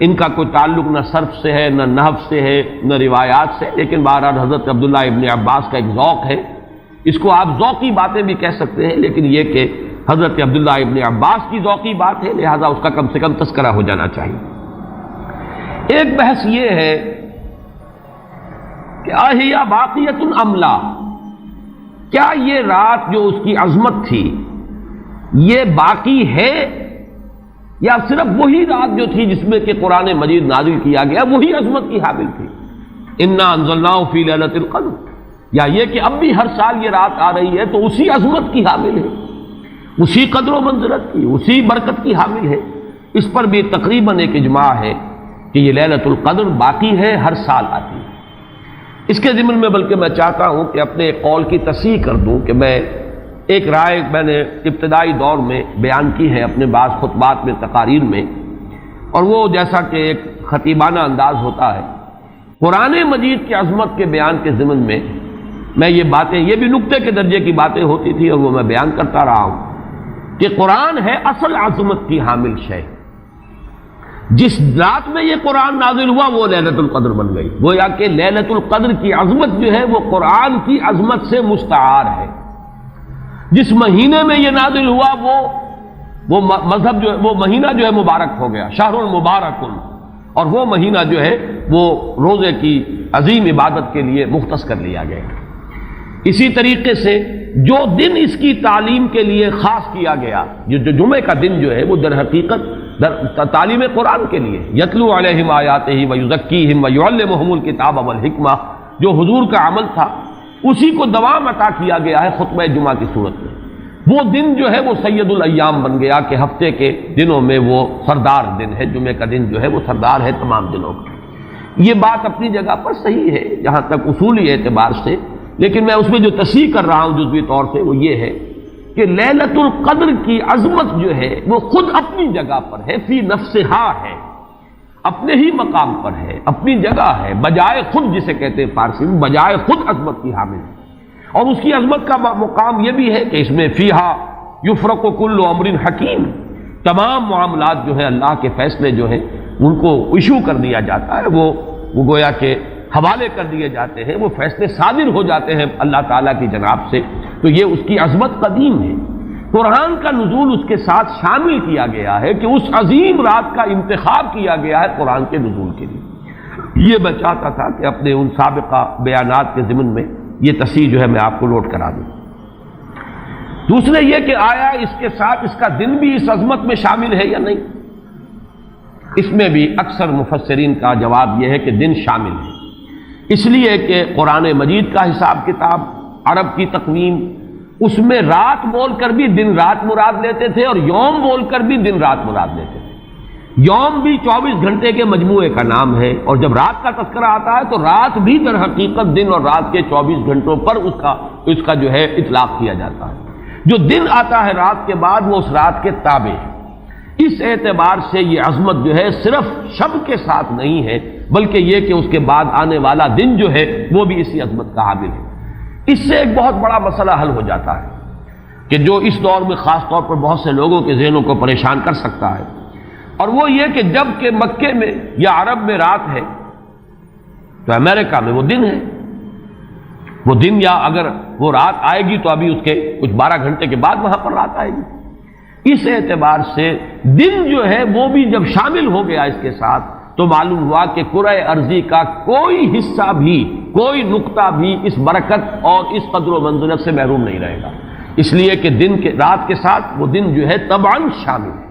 ان کا کوئی تعلق نہ صرف سے ہے، نہ نحو سے ہے، نہ روایات سے، لیکن بہرحال حضرت عبداللہ ابن عباس کا ایک ذوق ہے، اس کو آپ ذوقی باتیں بھی کہہ سکتے ہیں، لیکن یہ کہ حضرت عبداللہ ابن عباس کی ذوقی بات ہے، لہذا اس کا کم سے کم تذکرہ ہو جانا چاہیے۔ ایک بحث یہ ہے کہ اہی باقیۃ ام لا، کیا یہ رات جو اس کی عظمت تھی یہ باقی ہے یا صرف وہی رات جو تھی جس میں کہ قرآن مجید نازل کیا گیا وہی عظمت کی حامل تھی؟ انا انزلناہ فی لیلۃ القدر، یا یہ کہ اب بھی ہر سال یہ رات آ رہی ہے تو اسی عظمت کی حامل ہے، اسی قدر و منزلت کی، اسی برکت کی حامل ہے؟ اس پر بھی تقریباً ایک اجماع ہے کہ یہ لیلۃ القدر باقی ہے، ہر سال آتی ہے۔ اس کے ضمن میں بلکہ میں چاہتا ہوں کہ اپنے قول کی تصحیح کر دوں کہ میں ایک رائے میں نے ابتدائی دور میں بیان کی ہے اپنے بعض خطبات میں، تقاریر میں، اور وہ جیسا کہ ایک خطیبانہ انداز ہوتا ہے، قرآن مجید کی عظمت کے بیان کے ضمن میں یہ باتیں، یہ بھی نقطے کے درجے کی باتیں ہوتی تھی اور وہ میں بیان کرتا رہا ہوں کہ قرآن ہے اصل عظمت کی حامل شے۔ جس رات میں یہ قرآن نازل ہوا وہ لیلۃ القدر بن گئی، گویا کہ لیلۃ القدر کی عظمت جو ہے وہ قرآن کی عظمت سے مستعار ہے۔ جس مہینے میں یہ نازل ہوا وہ مذہب جو ہے، وہ مہینہ جو ہے مبارک ہو گیا، شہر المبارک، اور وہ مہینہ جو ہے وہ روزے کی عظیم عبادت کے لیے مختص کر لیا گیا۔ اسی طریقے سے جو دن اس کی تعلیم کے لیے خاص کیا گیا، جو جمعے کا دن جو ہے وہ در حقیقت تعلیم قرآن کے لیے، یتلو علیہم آیاتہ ویزکیہم ویعلمہم الکتاب والحکمہ، جو حضور کا عمل تھا اسی کو دوام عطا کیا گیا ہے خطبہ جمعہ کی صورت میں۔ وہ دن جو ہے وہ سید الایام بن گیا کہ ہفتے کے دنوں میں وہ سردار دن ہے، جمعے کا دن جو ہے وہ سردار ہے تمام دنوں کا۔ یہ بات اپنی جگہ پر صحیح ہے جہاں تک اصولی اعتبار سے، لیکن میں اس میں جو تصحیح کر رہا ہوں جزوی طور سے وہ یہ ہے کہ لیلۃ القدر کی عظمت جو ہے وہ خود اپنی جگہ پر ہے، فی نفسہا ہے، اپنے ہی مقام پر ہے، اپنی جگہ ہے، بجائے خود، جسے کہتے ہیں فارسی میں بجائے خود عظمت کی حامل ہے۔ اور اس کی عظمت کا مقام یہ بھی ہے کہ اس میں فیہا یفرق کل امر حکیم، تمام معاملات جو ہے اللہ کے فیصلے جو ہیں ان کو ایشو کر دیا جاتا ہے، وہ گویا کہ حوالے کر دیے جاتے ہیں، وہ فیصلے صادر ہو جاتے ہیں اللہ تعالیٰ کی جناب سے۔ تو یہ اس کی عظمت قدیم ہے۔ قرآن کا نزول اس کے ساتھ شامل کیا گیا ہے کہ اس عظیم رات کا انتخاب کیا گیا ہے قرآن کے نزول کے لیے۔ یہ میں چاہتا تھا کہ اپنے ان سابقہ بیانات کے ضمن میں یہ تصحیح جو ہے میں آپ کو نوٹ کرا دوں۔ دوسرے یہ کہ آیا اس کے ساتھ اس کا دن بھی اس عظمت میں شامل ہے یا نہیں؟ اس میں بھی اکثر مفسرین کا جواب یہ ہے کہ دن شامل ہے، اس لیے کہ قرآن مجید کا حساب کتاب، عرب کی تقویم، اس میں رات بول کر بھی دن رات مراد لیتے تھے اور یوم بول کر بھی دن رات مراد لیتے تھے۔ یوم بھی 24 گھنٹے کے مجموعے کا نام ہے، اور جب رات کا تذکرہ آتا ہے تو رات بھی در حقیقت دن اور رات کے 24 گھنٹوں پر اس کا جو ہے اطلاق کیا جاتا ہے۔ جو دن آتا ہے رات کے بعد وہ اس رات کے تابع ہے۔ اس اعتبار سے یہ عظمت جو ہے صرف شب کے ساتھ نہیں ہے، بلکہ یہ کہ اس کے بعد آنے والا دن جو ہے وہ بھی اسی عظمت کا حامل ہے۔ اس سے ایک بہت بڑا مسئلہ حل ہو جاتا ہے کہ جو اس دور میں خاص طور پر بہت سے لوگوں کے ذہنوں کو پریشان کر سکتا ہے، اور وہ یہ کہ جب کہ مکے میں یا عرب میں رات ہے تو امریکہ میں وہ دن ہے۔ وہ دن، یا اگر وہ رات آئے گی تو ابھی اس کے کچھ 12 گھنٹے کے بعد وہاں پر رات آئے گی۔ اس اعتبار سے دن جو ہے وہ بھی جب شامل ہو گیا اس کے ساتھ تو معلوم ہوا کہ کرۂ ارضی کا کوئی حصہ بھی، کوئی نقطہ بھی اس برکت اور اس قدر و منزلت سے محروم نہیں رہے گا، اس لیے کہ دن کے رات کے ساتھ وہ دن جو ہے طبعاً شامل ہے۔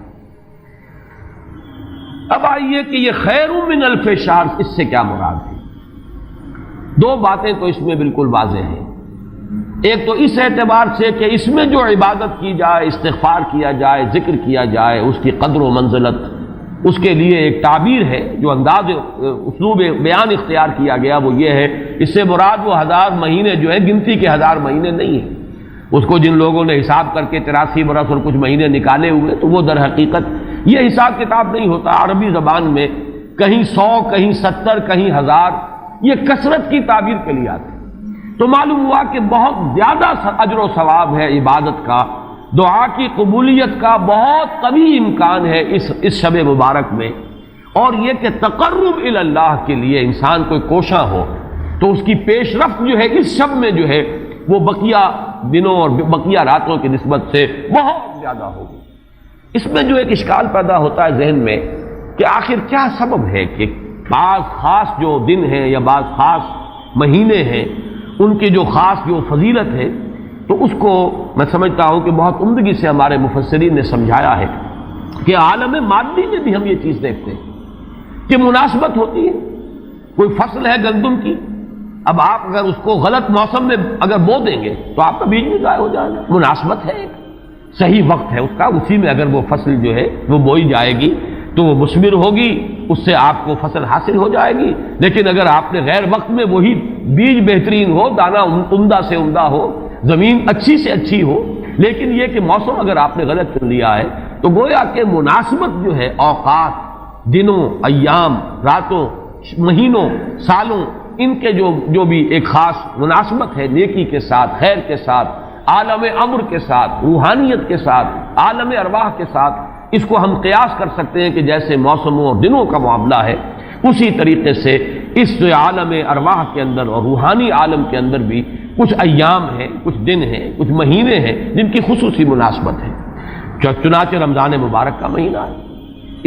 اب آئیے کہ یہ خیر من الف شہر، اس سے کیا مراد ہے؟ دو باتیں تو اس میں بالکل واضح ہیں۔ ایک تو اس اعتبار سے کہ اس میں جو عبادت کی جائے، استغفار کیا جائے، ذکر کیا جائے، اس کی قدر و منزلت، اس کے لیے ایک تعبیر ہے، جو انداز اسلوب بیان اختیار کیا گیا وہ یہ ہے، اس سے مراد وہ 1000 مہینے جو ہے گنتی کے 1000 مہینے نہیں ہیں۔ اس کو جن لوگوں نے حساب کر کے 83 برس اور کچھ مہینے نکالے ہوئے تو وہ در حقیقت یہ حساب کتاب نہیں ہوتا۔ عربی زبان میں کہیں 100، کہیں 70، کہیں 1000، یہ کثرت کی تعبیر کے لیے آتے ہیں۔ تو معلوم ہوا کہ بہت زیادہ اجر و ثواب ہے عبادت کا، دعا کی قبولیت کا بہت قوی امکان ہے اس شب مبارک میں، اور یہ کہ تقرب الی اللہ کے لیے انسان کوئی کوشاں ہو تو اس کی پیش رفت جو ہے اس شب میں جو ہے وہ بقیہ دنوں اور بقیہ راتوں کی نسبت سے بہت زیادہ ہوگی۔ اس میں جو ایک اشکال پیدا ہوتا ہے ذہن میں کہ آخر کیا سبب ہے کہ بعض خاص جو دن ہیں یا بعض خاص مہینے ہیں ان کی جو خاص جو فضیلت ہے، تو اس کو میں سمجھتا ہوں کہ بہت عمدگی سے ہمارے مفسرین نے سمجھایا ہے کہ عالم مادی میں بھی ہم یہ چیز دیکھتے ہیں کہ مناسبت ہوتی ہے۔ کوئی فصل ہے گندم کی، اب آپ اگر اس کو غلط موسم میں اگر بو دیں گے تو آپ کا بیج بھی ضائع ہو جائے گا، مناسبت ہے ایک۔ صحیح وقت ہے اس کا، اسی میں اگر وہ فصل جو ہے وہ بوئی جائے گی تو وہ مثمر ہوگی، اس سے آپ کو فصل حاصل ہو جائے گی۔ لیکن اگر آپ نے غیر وقت میں وہی بیج بہترین ہو، دانہ عمدہ سے عمدہ ہو، زمین اچھی سے اچھی ہو، لیکن یہ کہ موسم اگر آپ نے غلط چن لیا ہے، تو گویا کہ مناسبت جو ہے اوقات، دنوں، ایام، راتوں، مہینوں، سالوں، ان کے جو بھی ایک خاص مناسبت ہے نیکی کے ساتھ، خیر کے ساتھ، عالم امر کے ساتھ، روحانیت کے ساتھ، عالم ارواح کے ساتھ، اس کو ہم قیاس کر سکتے ہیں کہ جیسے موسموں اور دنوں کا معاملہ ہے، اسی طریقے سے اس عالم ارواح کے اندر اور روحانی عالم کے اندر بھی کچھ ایام ہیں، کچھ دن ہیں، کچھ مہینے ہیں جن کی خصوصی مناسبت ہے۔ چنانچہ رمضان مبارک کا مہینہ ہے،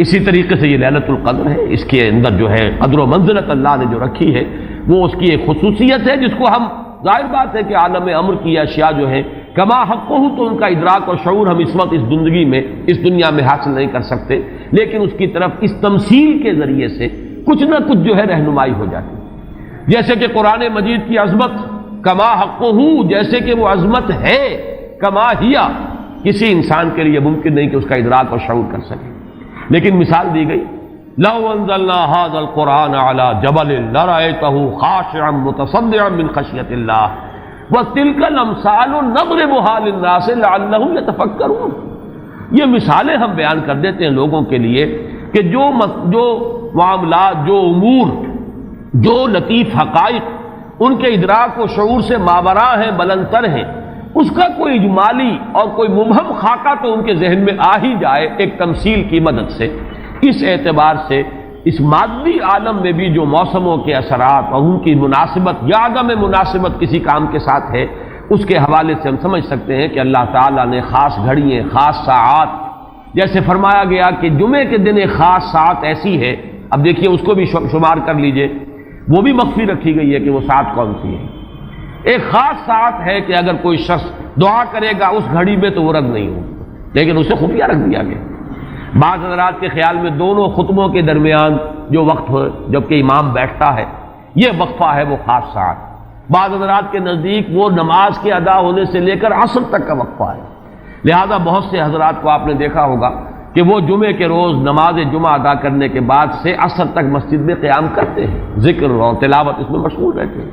اسی طریقے سے یہ لیلۃ القدر ہے، اس کے اندر جو ہے قدر و منزلت اللہ نے جو رکھی ہے وہ اس کی ایک خصوصیت ہے جس کو ہم، ظاہر بات ہے کہ عالم امر کی اشیاء جو ہیں کما حق ہو تو ان کا ادراک اور شعور ہم اس وقت اس زندگی میں اس دنیا میں حاصل نہیں کر سکتے، لیکن اس کی طرف اس تمثیل کے ذریعے سے کچھ نہ کچھ جو ہے رہنمائی ہو جاتی ہے۔ جیسے کہ قرآن مجید کی عظمت کما حق ہو، جیسے کہ وہ عظمت ہے، کما ہیا، کسی انسان کے لیے ممکن نہیں کہ اس کا ادراک اور شعور کر سکے، لیکن مثال دی گئی لو انزلنا هذا القرآن على جبل لرأيته خاشعا متصدعا من خشية الله وتلك الامثال نضربها للناس لعلهم يتفكرون۔ یہ مثالیں ہم بیان کر دیتے ہیں لوگوں کے لیے کہ جو معاملات، جو امور، جو لطیف حقائق ان کے ادراک و شعور سے ماوراء ہیں، بلندتر ہیں، اس کا کوئی اجمالی اور کوئی مبہم خاکہ تو ان کے ذہن میں آ ہی جائے ایک تمثیل کی مدد سے۔ اس اعتبار سے اس مادی عالم میں بھی جو موسموں کے اثرات اور ان کی مناسبت یا عدم مناسبت کسی کام کے ساتھ ہے، اس کے حوالے سے ہم سمجھ سکتے ہیں کہ اللہ تعالیٰ نے خاص گھڑیاں، خاص ساعات، جیسے فرمایا گیا کہ جمعے کے دن ایک خاص ساعت ایسی ہے، اب دیکھیے اس کو بھی شمار کر لیجئے، وہ بھی مخفی رکھی گئی ہے کہ وہ ساعت کون سی ہے۔ ایک خاص ساعت ہے کہ اگر کوئی شخص دعا کرے گا اس گھڑی میں تو وہ رد نہیں ہوگی، لیکن اسے خفیہ رکھ دیا گیا۔ بعض حضرات کے خیال میں دونوں خطبوں کے درمیان جو وقت ہو جبکہ امام بیٹھتا ہے یہ وقفہ ہے وہ خاص ساعت، بعض حضرات کے نزدیک وہ نماز کے ادا ہونے سے لے کر عصر تک کا وقفہ ہے۔ لہذا بہت سے حضرات کو آپ نے دیکھا ہوگا کہ وہ جمعے کے روز نماز جمعہ ادا کرنے کے بعد سے عصر تک مسجد میں قیام کرتے ہیں، ذکر اور تلاوت اس میں مشغول رہتے ہیں۔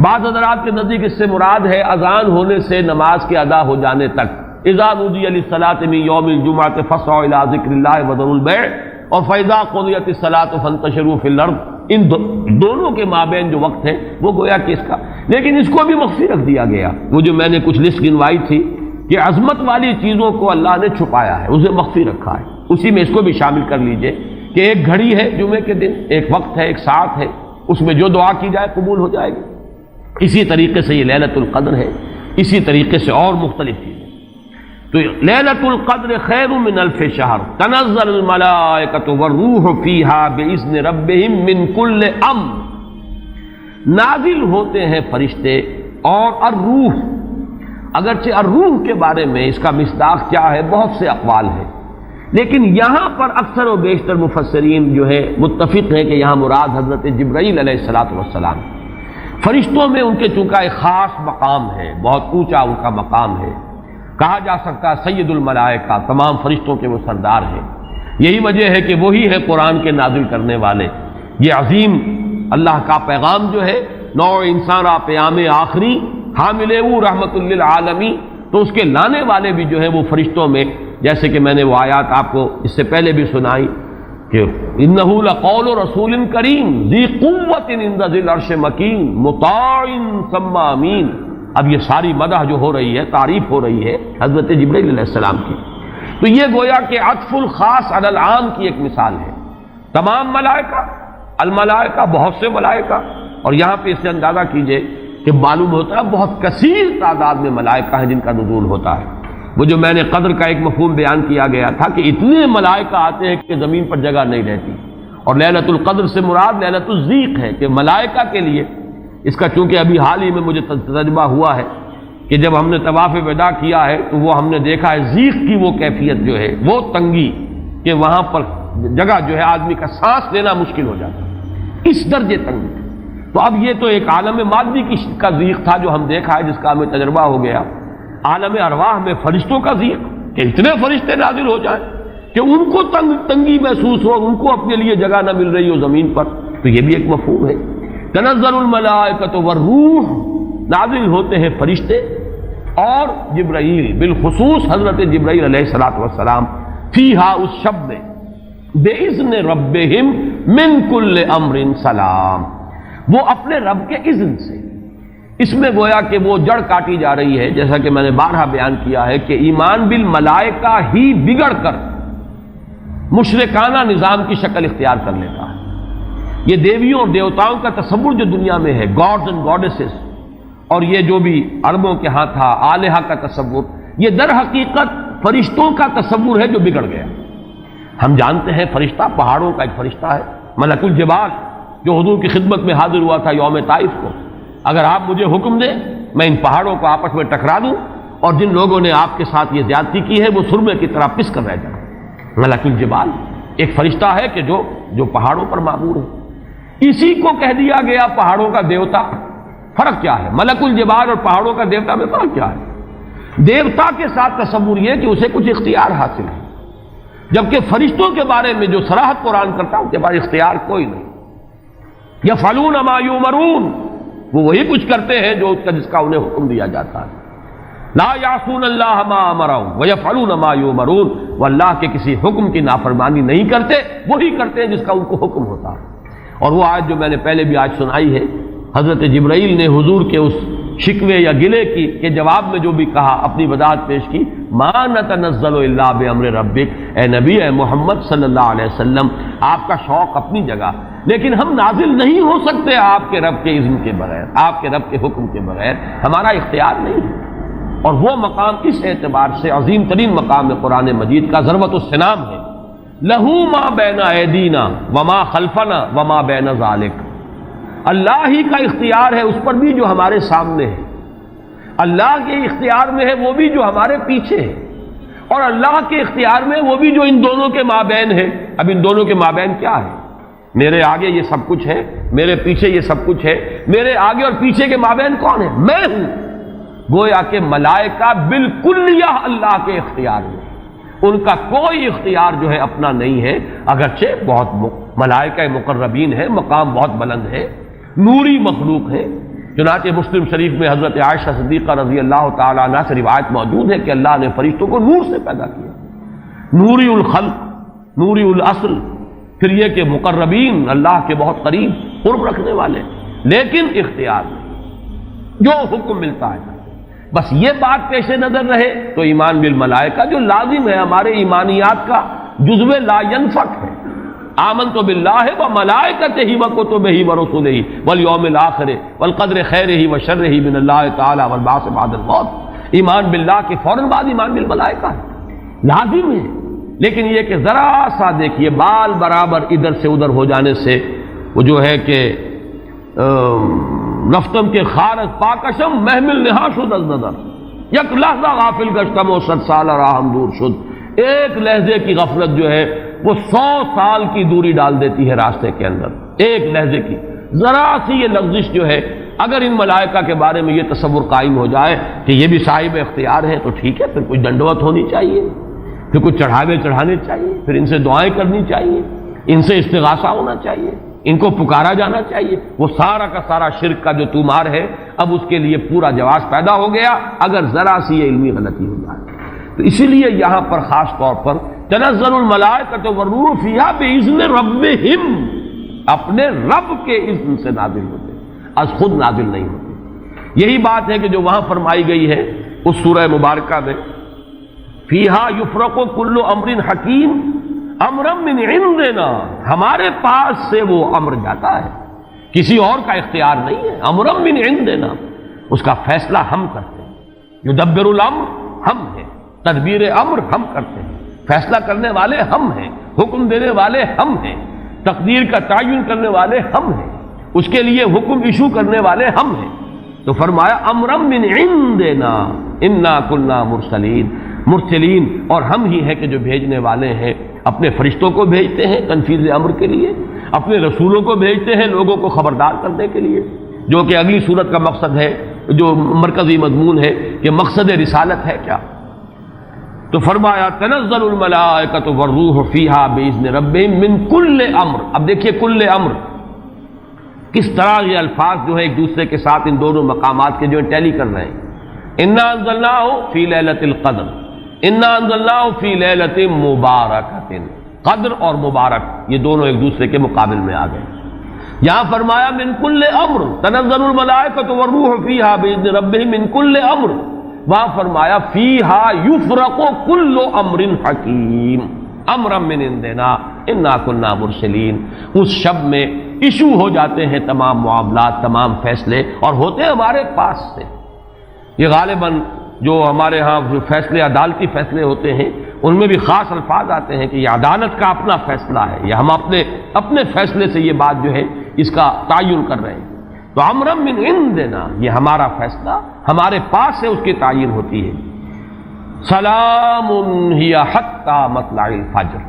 بعض حضرات کے نزدیک اس سے مراد ہے اذان ہونے سے نماز کے ادا ہو جانے تک، اذا نودی للصلاۃ من یوم الجمعۃ فاسعوا الی ذکر اللہ وذروا البیع اور فاذا قضیت الصلاۃ فانتشروا فی الارض، ان دونوں کے مابین جو وقت ہے وہ گویا کہ اس کا، لیکن اس کو بھی مخفی رکھ دیا گیا۔ وہ جو میں نے کچھ لسٹ گنوائی تھی کہ عظمت والی چیزوں کو اللہ نے چھپایا ہے، اسے مخفی رکھا ہے، اسی میں اس کو بھی شامل کر لیجئے کہ ایک گھڑی ہے جمعے کے دن، ایک وقت ہے، ایک ساعت ہے، اس میں جو دعا کی جائے قبول ہو جائے گی۔ اسی طریقے سے یہ لیلۃ القدر ہے، اسی طریقے سے اور مختلف چیزیں۔ تو لیلۃ القدر خیر من الف شہر تنزل الملائکۃ والروح فیہا باذن ربہم من کل امر، نازل ہوتے ہیں فرشتے اور الروح، اگرچہ الروح کے بارے میں اس کا مصداق کیا ہے بہت سے اقوال ہیں، لیکن یہاں پر اکثر و بیشتر مفسرین جو ہے متفق ہیں کہ یہاں مراد حضرت جبرائیل علیہ الصلوۃ والسلام، فرشتوں میں ان کے چونکہ ایک خاص مقام ہے، بہت اونچا ان کا مقام ہے، کہا جا سکتا ہے سید الملائکہ، تمام فرشتوں کے وہ سردار ہیں۔ یہی وجہ ہے کہ وہی ہے قرآن کے نازل کرنے والے۔ یہ عظیم اللہ کا پیغام جو ہے، نوع انسان پیام آخری حامل وہ رحمت للعالمین، تو اس کے لانے والے بھی جو ہے وہ فرشتوں میں، جیسے کہ میں نے وہ آیات آپ کو اس سے پہلے بھی سنائی کہ انہ لقول رسول کریم ذی قوت عند ذی العرش مکین مطاع ثم امین۔ اب یہ ساری مدح جو ہو رہی ہے، تعریف ہو رہی ہے حضرت جبرائیل علیہ السلام کی، تو یہ گویا کہ عطف الخاص علی العام کی ایک مثال ہے۔ تمام ملائکہ، الملائکہ بہت سے ملائکہ، اور یہاں پہ اس سے اندازہ کیجئے کہ معلوم ہوتا ہے بہت کثیر تعداد میں ملائکہ ہیں جن کا نزول ہوتا ہے۔ وہ جو میں نے قدر کا ایک مفہوم بیان کیا گیا تھا کہ اتنے ملائکہ آتے ہیں کہ زمین پر جگہ نہیں رہتی، اور لیلۃ القدر سے مراد لیلۃ الضیق ہے کہ ملائکہ کے لیے اس کا، چونکہ ابھی حال ہی میں مجھے تجربہ ہوا ہے کہ جب ہم نے طواف وداع کیا ہے تو وہ ہم نے دیکھا ہے ضیق کی وہ کیفیت جو ہے، وہ تنگی کہ وہاں پر جگہ جو ہے آدمی کا سانس لینا مشکل ہو جاتا ہے، اس درجے تنگی۔ تو اب یہ تو ایک عالم مادی کا ضیق تھا جو ہم دیکھا ہے، جس کا ہمیں تجربہ ہو گیا۔ عالم ارواح میں فرشتوں کا ضیق، کہ اتنے فرشتے نازل ہو جائیں کہ ان کو تنگی محسوس ہو، ان کو اپنے لیے جگہ نہ مل رہی ہو زمین پر، تو یہ بھی ایک مفہوم ہے۔ تنزل الملائکۃ والروح، نازل ہوتے ہیں فرشتے اور جبرائیل، بالخصوص حضرت جبرائیل علیہ الصلوۃ والسلام، فیہا اس شب میں، بِإِذْنِ رَبِّهِمْ مِنْ كُلِّ أَمْرٍ سلام، وہ اپنے رب کے اذن سے۔ اس میں گویا کہ وہ جڑ کاٹی جا رہی ہے، جیسا کہ میں نے بارہا بیان کیا ہے کہ ایمان بالملائکہ ہی بگڑ کر مشرکانہ نظام کی شکل اختیار کر لیتا ہے۔ یہ دیویوں اور دیوتاؤں کا تصور جو دنیا میں ہے، گاڈز اینڈ گاڈیسز، اور یہ جو بھی عربوں کے ہاں تھا آلہہ کا تصور، یہ در حقیقت فرشتوں کا تصور ہے جو بگڑ گیا۔ ہم جانتے ہیں فرشتہ پہاڑوں کا ایک فرشتہ ہے، ملک الجبال، جو حضور کی خدمت میں حاضر ہوا تھا یوم طائف کو، اگر آپ مجھے حکم دیں میں ان پہاڑوں کو آپس میں ٹکرا دوں اور جن لوگوں نے آپ کے ساتھ یہ زیادتی کی ہے وہ سرمے کی طرح پس کر رہ جائیں۔ ملک الجبال ایک فرشتہ ہے کہ جو پہاڑوں پر معمور ہے، اسی کو کہہ دیا گیا پہاڑوں کا دیوتا۔ فرق کیا ہے ملک الجبال اور پہاڑوں کا دیوتا میں؟ فرق کیا ہے؟ دیوتا کے ساتھ تصور یہ کہ اسے کچھ اختیار حاصل ہے، جبکہ فرشتوں کے بارے میں جو صراحت قرآن کرتا ہے ان کے بارے اختیار کوئی نہیں۔ یفعلون ما یؤمرون، وہ وہی کچھ کرتے ہیں جس کا انہیں حکم دیا جاتا ہے۔ لا یعصون اللہ ما امرهم ویفعلون ما یؤمرون، وہ اللہ کے کسی حکم کی نافرمانی نہیں کرتے، وہی کرتے ہیں جس کا ان کو حکم ہوتا ہے۔ اور وہ آیت جو میں نے پہلے بھی آج سنائی ہے، حضرت جبرائیل نے حضور کے اس شکوے یا گلے کے جواب میں جو بھی کہا، اپنی وضاحت پیش کی، ما نتنزل الا بامر ربک، اے نبی، اے محمد صلی اللہ علیہ وسلم، آپ کا شوق اپنی جگہ، لیکن ہم نازل نہیں ہو سکتے آپ کے رب کے اذن کے بغیر، آپ کے رب کے حکم کے بغیر، ہمارا اختیار نہیں ہے۔ اور وہ مقام اس اعتبار سے عظیم ترین مقام ہے قرآن مجید کا، ضربۃ السلام ہے، لہو ما بین ایدینا وما خلفنا وما بین ذالک، اللہ ہی کا اختیار ہے اس پر بھی جو ہمارے سامنے ہے، اللہ کے اختیار میں ہے وہ بھی جو ہمارے پیچھے ہے، اور اللہ کے اختیار میں وہ بھی جو ان دونوں کے مابین ہے۔ اب ان دونوں کے مابین کیا ہے؟ میرے آگے یہ سب کچھ ہے، میرے پیچھے یہ سب کچھ ہے، میرے آگے اور پیچھے کے مابین کون ہے؟ میں ہوں۔ گویا کہ ملائکہ بالکلیہ اللہ کے اختیار میں، ان کا کوئی اختیار جو ہے اپنا نہیں ہے، اگرچہ بہت ملائکہ مقربین ہے، مقام بہت بلند ہے، نوری مخلوق ہے۔ چنانچہ مسلم شریف میں حضرت عائشہ صدیقہ رضی اللہ تعالی عنہا سے روایت موجود ہے کہ اللہ نے فرشتوں کو نور سے پیدا کیا، نوری الخلق، نوری الاصل، پھر یہ کہ مقربین، اللہ کے بہت قریب قرب رکھنے والے، لیکن اختیار نہیں، جو حکم ملتا ہے۔ بس یہ بات پیش نظر رہے تو ایمان بالملائکہ جو لازم ہے ہمارے ایمانیات کا جزو لا ينفک ہے۔ آمنت باللہ وملائکتہ وکتبہ ورسلہ والیوم الآخر والقدر خیرہ وشرہ من اللہ تعالی والبعث بعد الموت، ایمان باللہ کے فوراً بعد ایمان بالملائکہ ہے، لازم ہے۔ لیکن یہ کہ ذرا سا دیکھیے بال برابر ادھر سے ادھر ہو جانے سے وہ جو ہے کہ رفتم کے خارج پاکشم محمل نہا شد از نظر، یک لحظہ غافل گشتم و 100 سال راہم دور شد، ایک لحظے کی غفلت جو ہے وہ 100 سال کی دوری ڈال دیتی ہے راستے کے اندر، ایک لحظے کی ذرا سی یہ لغزش جو ہے، اگر ان ملائکہ کے بارے میں یہ تصور قائم ہو جائے کہ یہ بھی صاحب اختیار ہے تو ٹھیک ہے، پھر کچھ دنڈوت ہونی چاہیے، پھر کچھ چڑھاوے چڑھانے چاہیے، پھر ان سے دعائیں کرنی چاہیے، ان سے استغاثہ ہونا چاہیے، ان کو پکارا جانا چاہیے۔ وہ سارا کا سارا شرک کا جو تومار ہے اب اس کے لیے پورا جواز پیدا ہو گیا اگر ذرا سی یہ علمی غلطی ہو جائے۔ تو اسی لیے یہاں پر خاص طور پر تنزل الملائکۃ والروح فیہا بإذن ربہم، اپنے رب کے اذن سے نازل ہوتے، از خود نازل نہیں ہوتے۔ یہی بات ہے کہ جو وہاں فرمائی گئی ہے اس سورہ مبارکہ میں، فیہا یفرق کل امر حکیم امرا من عندنا، ہمارے پاس سے وہ امر جاتا ہے، کسی اور کا اختیار نہیں ہے، امرا من عندنا، اس کا فیصلہ ہم کرتے ہیں، یدبر الامر ہم ہیں، تدبیر امر ہم کرتے ہیں، فیصلہ کرنے والے ہم ہیں، حکم دینے والے ہم ہیں، تقدیر کا تعین کرنے والے ہم ہیں، اس کے لیے حکم ایشو کرنے والے ہم ہیں۔ تو فرمایا امرا من عندنا انا کنا مرسلین، اور ہم ہی ہیں کہ جو بھیجنے والے ہیں، اپنے فرشتوں کو بھیجتے ہیں تنفیذ امر کے لیے، اپنے رسولوں کو بھیجتے ہیں لوگوں کو خبردار کرنے کے لیے، جو کہ اگلی صورت کا مقصد ہے، جو مرکزی مضمون ہے کہ مقصد رسالت ہے کیا۔ تو فرمایا تنزل الملائکۃ والروح فیہا باذن ربہم من کل امر. اب دیکھیے کل امر کس طرح یہ الفاظ جو ہے ایک دوسرے کے ساتھ ان دونوں مقامات کے جو ٹیلی کر رہے ہیں. انا انزلناہ فی لیلۃ القدر، انا انزلناہ فی لیلۃ مبارکۃ. قدر اور مبارک یہ دونوں ایک دوسرے کے مقابل میں آ گئے. یہاں فرمایا من کل امر تنزل الملائکۃ والروح فیہا باذن ربہم من کل امر. وہاں فرمایا فیہا یفرق کل امر حکیم امرا من عندنا انا کنا مرسلین. اس شب میں ایشو ہو جاتے ہیں تمام معاملات، تمام فیصلے، اور ہوتے ہیں ہمارے پاس سے. یہ غالباً جو ہمارے ہاں جو فیصلے عدالتی فیصلے ہوتے ہیں ان میں بھی خاص الفاظ آتے ہیں کہ یہ عدالت کا اپنا فیصلہ ہے، یا ہم اپنے فیصلے سے یہ بات جو ہے اس کا تعین کر رہے ہیں. تو امرا من عندنا یہ ہمارا فیصلہ ہمارے پاس سے اس کی تعین ہوتی ہے. سلام ہی حتی مطلع الفجر.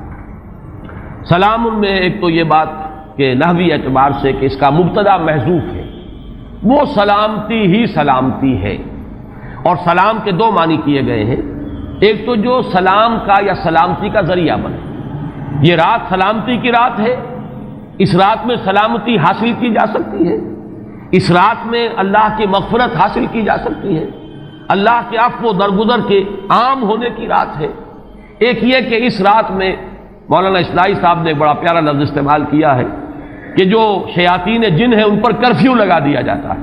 سلام میں ایک تو یہ بات کہ نحوی اعتبار سے کہ اس کا مبتدا محذوف ہے، وہ سلامتی ہی سلامتی ہے. اور سلام کے دو معنی کیے گئے ہیں. ایک تو جو سلام کا یا سلامتی کا ذریعہ بنے. یہ رات سلامتی کی رات ہے، اس رات میں سلامتی حاصل کی جا سکتی ہے، اس رات میں اللہ کی مغفرت حاصل کی جا سکتی ہے، اللہ کے عفو و درگزر کے عام ہونے کی رات ہے. ایک یہ کہ اس رات میں مولانا اسلائی صاحب نے ایک بڑا پیارا لفظ استعمال کیا ہے کہ جو شیاطین جن ہیں ان پر کرفیو لگا دیا جاتا ہے.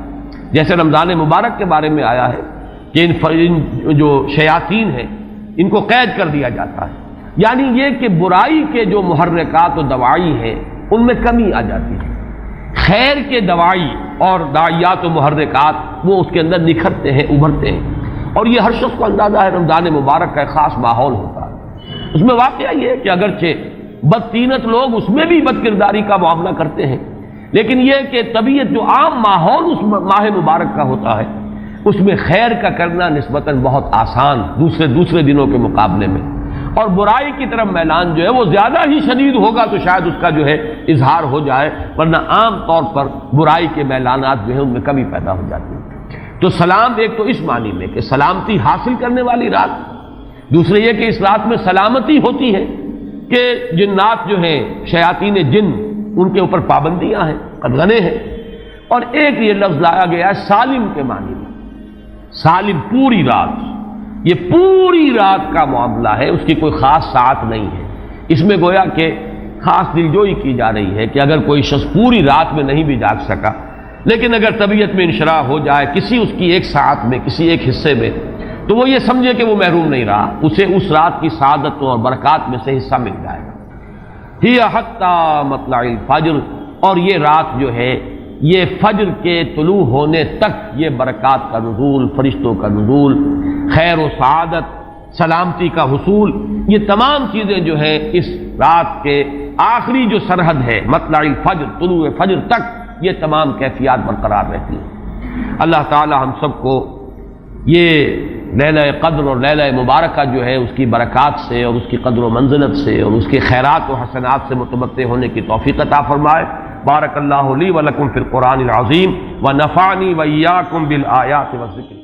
جیسے رمضان مبارک کے بارے میں آیا ہے کہ ان جو شیاطین ہیں ان کو قید کر دیا جاتا ہے. یعنی یہ کہ برائی کے جو محرکات و دوائی ہیں ان میں کمی آ جاتی ہے، خیر کے دوائی اور داعیات و محرکات وہ اس کے اندر نکھرتے ہیں، ابھرتے ہیں. اور یہ ہر شخص کو اندازہ ہے رمضان مبارک کا ایک خاص ماحول ہوتا ہے. اس میں واقعہ یہ ہے کہ اگرچہ بدطینت لوگ اس میں بھی بد کرداری کا معاملہ کرتے ہیں، لیکن یہ کہ طبیعت جو عام ماحول اس ماہ مبارک کا ہوتا ہے اس میں خیر کا کرنا نسبتاً بہت آسان دوسرے دنوں کے مقابلے میں. اور برائی کی طرف میلان جو ہے وہ زیادہ ہی شدید ہوگا تو شاید اس کا جو ہے اظہار ہو جائے، ورنہ عام طور پر برائی کے میلانات جو ہیں ان میں کمی پیدا ہو جاتی ہے. تو سلام ایک تو اس معنی میں کہ سلامتی حاصل کرنے والی رات، دوسرے یہ کہ اس رات میں سلامتی ہوتی ہے کہ جنات جو ہیں شیاطین جن ان کے اوپر پابندیاں ہیں، قدغنے ہیں. اور ایک یہ لفظ لایا گیا ہے سالم کے معنی میں. سالم پوری رات، یہ پوری رات کا معاملہ ہے، اس کی کوئی خاص ساعت نہیں ہے. اس میں گویا کہ خاص دلجوئی کی جا رہی ہے کہ اگر کوئی شخص پوری رات میں نہیں بھی جاگ سکا لیکن اگر طبیعت میں انشراح ہو جائے کسی اس کی ایک ساعت میں، کسی ایک حصے میں، تو وہ یہ سمجھے کہ وہ محروم نہیں رہا، اسے اس رات کی سعادتوں اور برکات میں سے حصہ مل جائے گا. ہی حتی مطلع الفجر. اور یہ رات جو ہے یہ فجر کے طلوع ہونے تک یہ برکات کا نزول، فرشتوں کا نزول، خیر و سعادت، سلامتی کا حصول، یہ تمام چیزیں جو ہیں اس رات کے آخری جو سرحد ہے مطلع الفجر، طلوع فجر تک یہ تمام کیفیات برقرار رہتی ہیں. اللہ تعالی ہم سب کو یہ لیلہ قدر اور لیلہ مبارکہ جو ہے اس کی برکات سے اور اس کی قدر و منزلت سے اور اس کے خیرات و حسنات سے متمتع ہونے کی توفیق عطا فرمائے. بارک اللہ لی و لکم فی القرآن العظیم و نفعنی و ایاکم بالآیات والذکر.